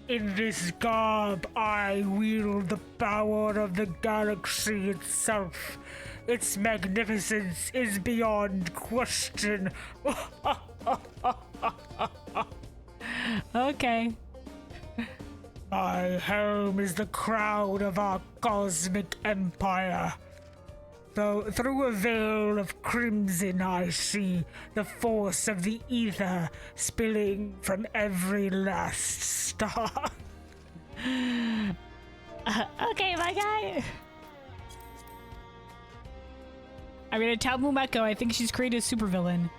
In this garb, I wield the power of the galaxy itself. Its magnificence is beyond question. Okay. My helm is the crown of our cosmic empire. Though through a veil of crimson I see the force of the ether spilling from every last star. Okay, my guy. I'm gonna tell Mumeko I think she's created a supervillain.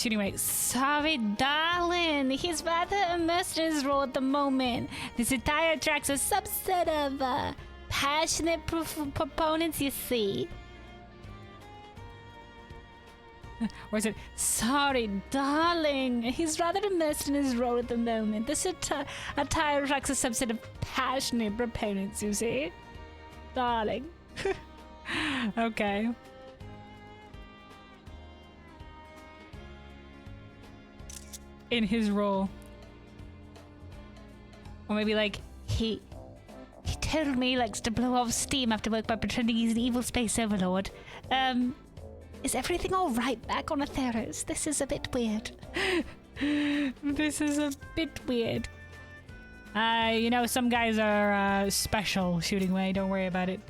Anyway, Sorry, darling. He's rather immersed in his role at the moment. This entire track's a subset of passionate proponents, you see. or is it? Sorry, darling. He's rather immersed in his role at the moment. This entire track's a subset of passionate proponents, you see. Darling. Okay. In his role. Or maybe like, He told me he likes to blow off steam after work by pretending he's an evil space overlord. Is everything all right back on Atheros? This is a bit weird. this is a bit weird. You know, some guys are special shooting way. Don't worry about it.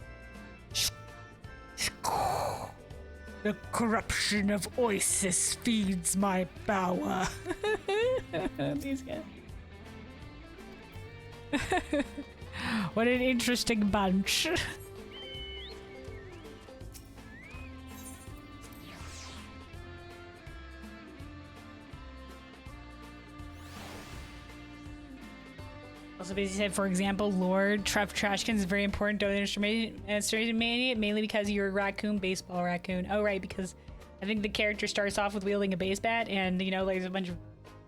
The corruption of Oizys feeds my power. These guys. What an interesting bunch. Also, basically said, for example, Lord Trev Trashkin is very important to the instrumentation mania, mainly because you're a raccoon, baseball raccoon. Oh, right, because I think the character starts off with wielding a base bat, and, you know, there's a bunch of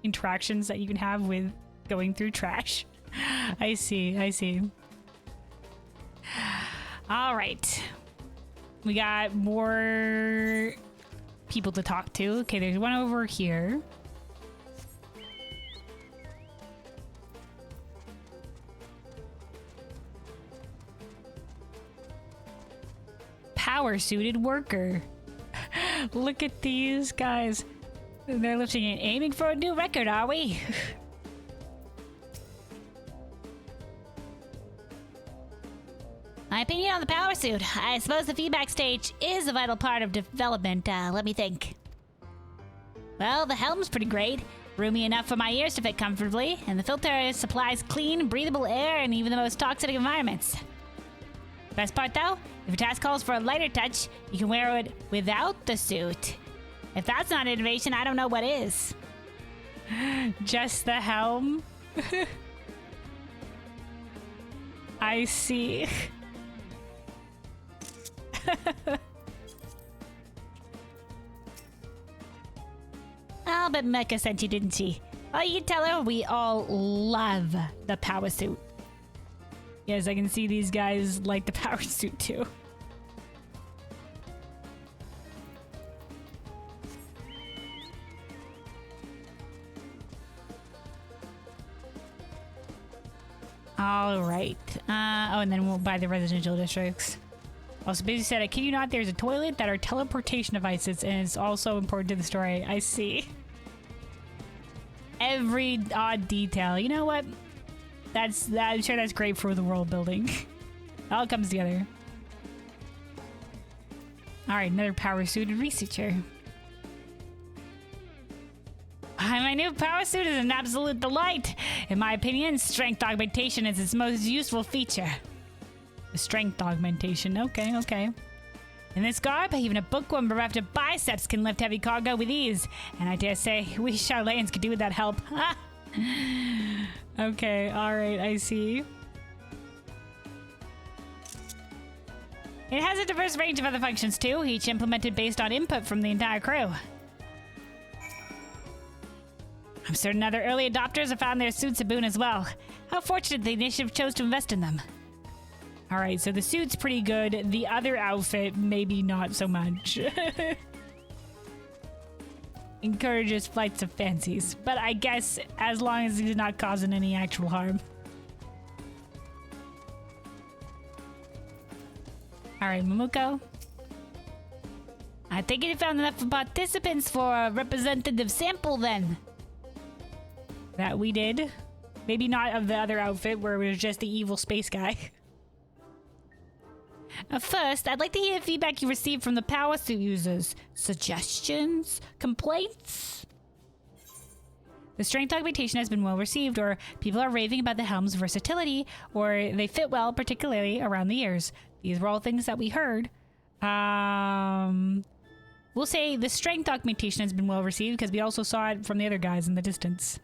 interactions that you can have with going through trash. I see, I see. All right. We got more people to talk to. Okay, there's one over here. Power-suited worker. Look at these guys. They're lifting and aiming for a new record, are we? My opinion on the power suit. I suppose the feedback stage is a vital part of development. Let me think. Well, the helm's pretty great. Roomy enough for my ears to fit comfortably, and the filter supplies clean, breathable air in even the most toxic environments. Best part though, if your task calls for a lighter touch, you can wear it without the suit. If that's not innovation, I don't know what is. Just the helm? I see. I'll bet Mecca sent you, didn't she? Oh, you tell her we all love the power suit. Yes, I can see these guys like the power suit too. All right. Oh, and then we'll buy the residential districts. Also, Busy said, I kid you not, there's a toilet that are teleportation devices, and it's also important to the story. I see. Every odd detail. You know what? I'm sure that's great for the world building. It all comes together. All right, another power-suited researcher. My new power suit is an absolute delight. In my opinion, strength augmentation is its most useful feature. The strength augmentation. Okay, okay. In this garb, even a bookworm bereft of biceps can lift heavy cargo with ease. And I dare say, we Charlayans could do with that help. Okay, alright, I see. It has a diverse range of other functions too, each implemented based on input from the entire crew. I'm certain other early adopters have found their suits a boon as well. How fortunate the initiative chose to invest in them. Alright, so the suit's pretty good. The other outfit, maybe not so much. Encourages flights of fancies. But I guess as long as he's not causing any actual harm. All right, Momoko. I think you found enough participants for a representative sample then. That we did. Maybe not of the other outfit where it was just the evil space guy. First, I'd like to hear feedback you received from the power suit users. Suggestions? Complaints? The strength augmentation has been well received, or people are raving about the helm's versatility, or they fit well, particularly around the ears. These were all things that we heard. We'll say the strength augmentation has been well received because we also saw it from the other guys in the distance.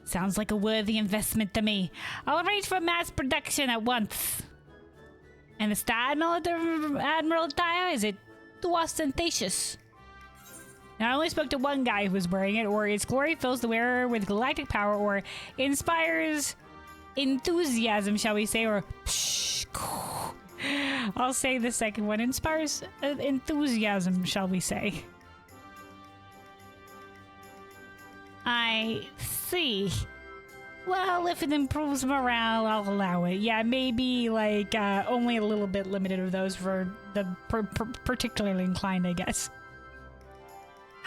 Sounds like a worthy investment to me. I'll arrange for mass production at once. And the Star Admiral attire, is it too ostentatious? Now, I only spoke to one guy who was wearing it, or its glory fills the wearer with galactic power, or inspires enthusiasm, shall we say, or I'll say the second one, inspires enthusiasm, shall we say. I see. Well, if it improves morale, I'll allow it. Yeah, maybe like only a little bit limited of those for the particularly inclined, I guess.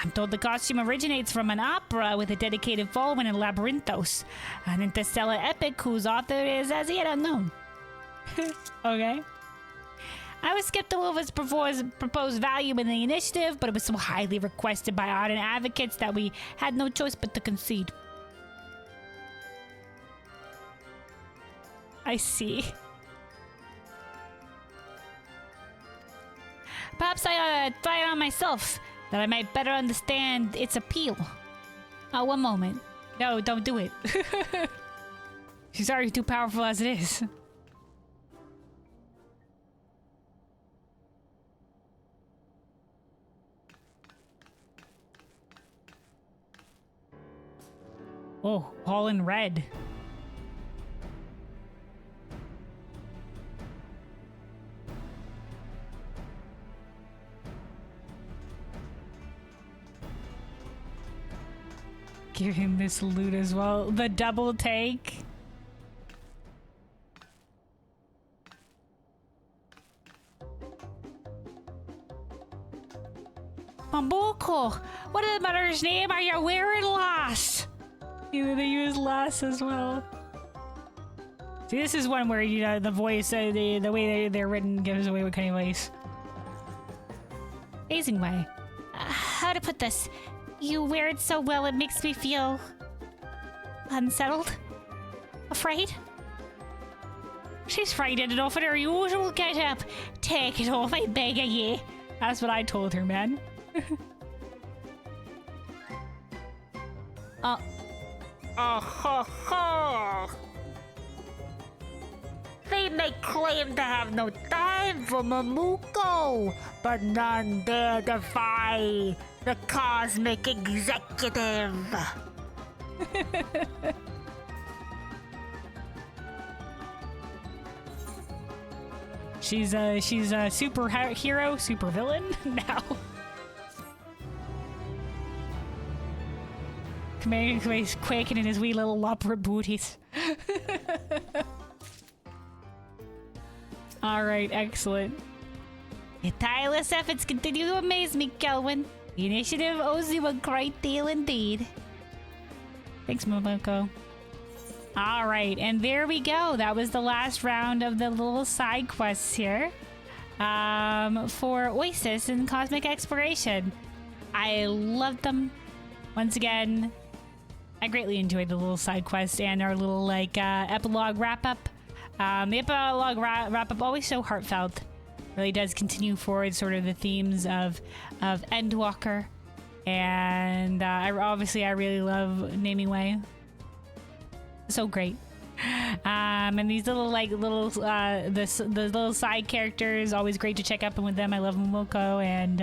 I'm told the costume originates from an opera with a dedicated following in Labyrinthos, an interstellar epic whose author is as yet unknown. Okay. I was skeptical of its proposed value in the initiative, but it was so highly requested by ardent advocates that we had no choice but to concede. I see. Perhaps I ought to try it on myself, that I might better understand its appeal. Oh, one moment. No, don't do it. She's already too powerful as it is. Oh, all in red. Give him this loot as well. The double take. Mambuko, what in the mother's name are you wearing, lass? Either they use lass as well. See, this is one where, you know, the voice, the way they're written gives away what kind of voice. Amazing way. How to put this? You wear it so well it makes me feel unsettled? Afraid? She's frightened enough in her usual get-up. Take it off, I beg of ye. That's what I told her, man. They may claim to have no time for Mamuko, but none dare defy the cosmic executive. She's a superhero, super villain now. Commander's quaking in his wee little opera booties. All right, excellent. Your tireless efforts continue to amaze me, Kelvin. The initiative owes you a great deal indeed. Thanks, Momoko. All right, and there we go. That was the last round of the little side quests here for Oizys and Cosmic Exploration. I loved them. Once again, I greatly enjoyed the little side quest and our little like epilogue wrap-up. The epilogue wrap-up always so heartfelt. Really does continue forward sort of the themes of Endwalker, and I really love Naming Way. So great. And these little the little side characters, always great to check up with them. I love Momoko and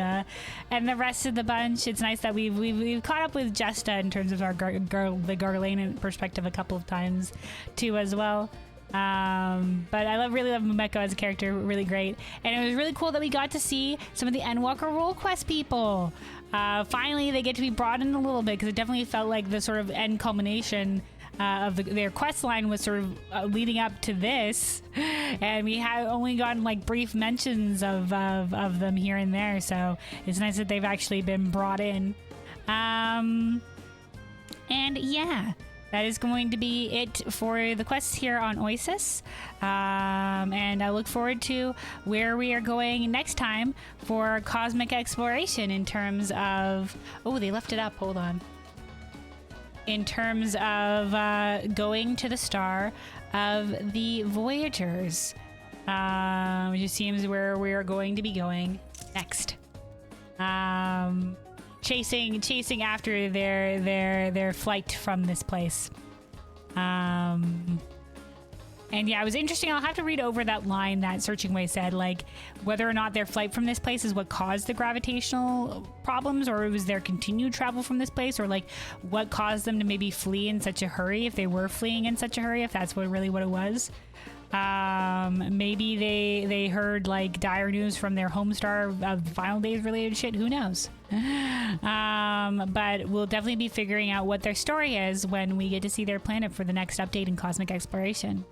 the rest of the bunch. It's nice that we've caught up with Justa in terms of our the Garlane perspective a couple of times too as well. But I really love Momoko as a character, really great. And it was really cool that we got to see some of the Endwalker role quest people. Finally, they get to be brought in a little bit because it definitely felt like the sort of end culmination their quest line was sort of leading up to this, and we have only gotten like brief mentions of them here and there. So it's nice that they've actually been brought in. And yeah, that is going to be it for the quests here on Oizys. And I look forward to where we are going next time for cosmic exploration in terms of... Oh, they left it up. Hold on. In terms of going to the star of the Voyagers. Which just seems where we are going to be going next. Chasing after their flight from this place. And yeah, it was interesting. I'll have to read over that line that Searching Way said, like whether or not their flight from this place is what caused the gravitational problems, or it was their continued travel from this place, or like what caused them to maybe flee in such a hurry, if they were fleeing in such a hurry, if that's what it was. Maybe they heard like dire news from their home star of Final Days related shit. Who knows? But we'll definitely be figuring out what their story is when we get to see their planet for the next update in cosmic exploration.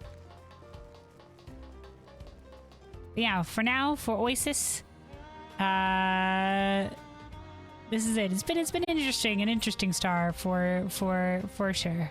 Yeah, for now, for Oizys, this is it. It's been interesting, an interesting star for sure.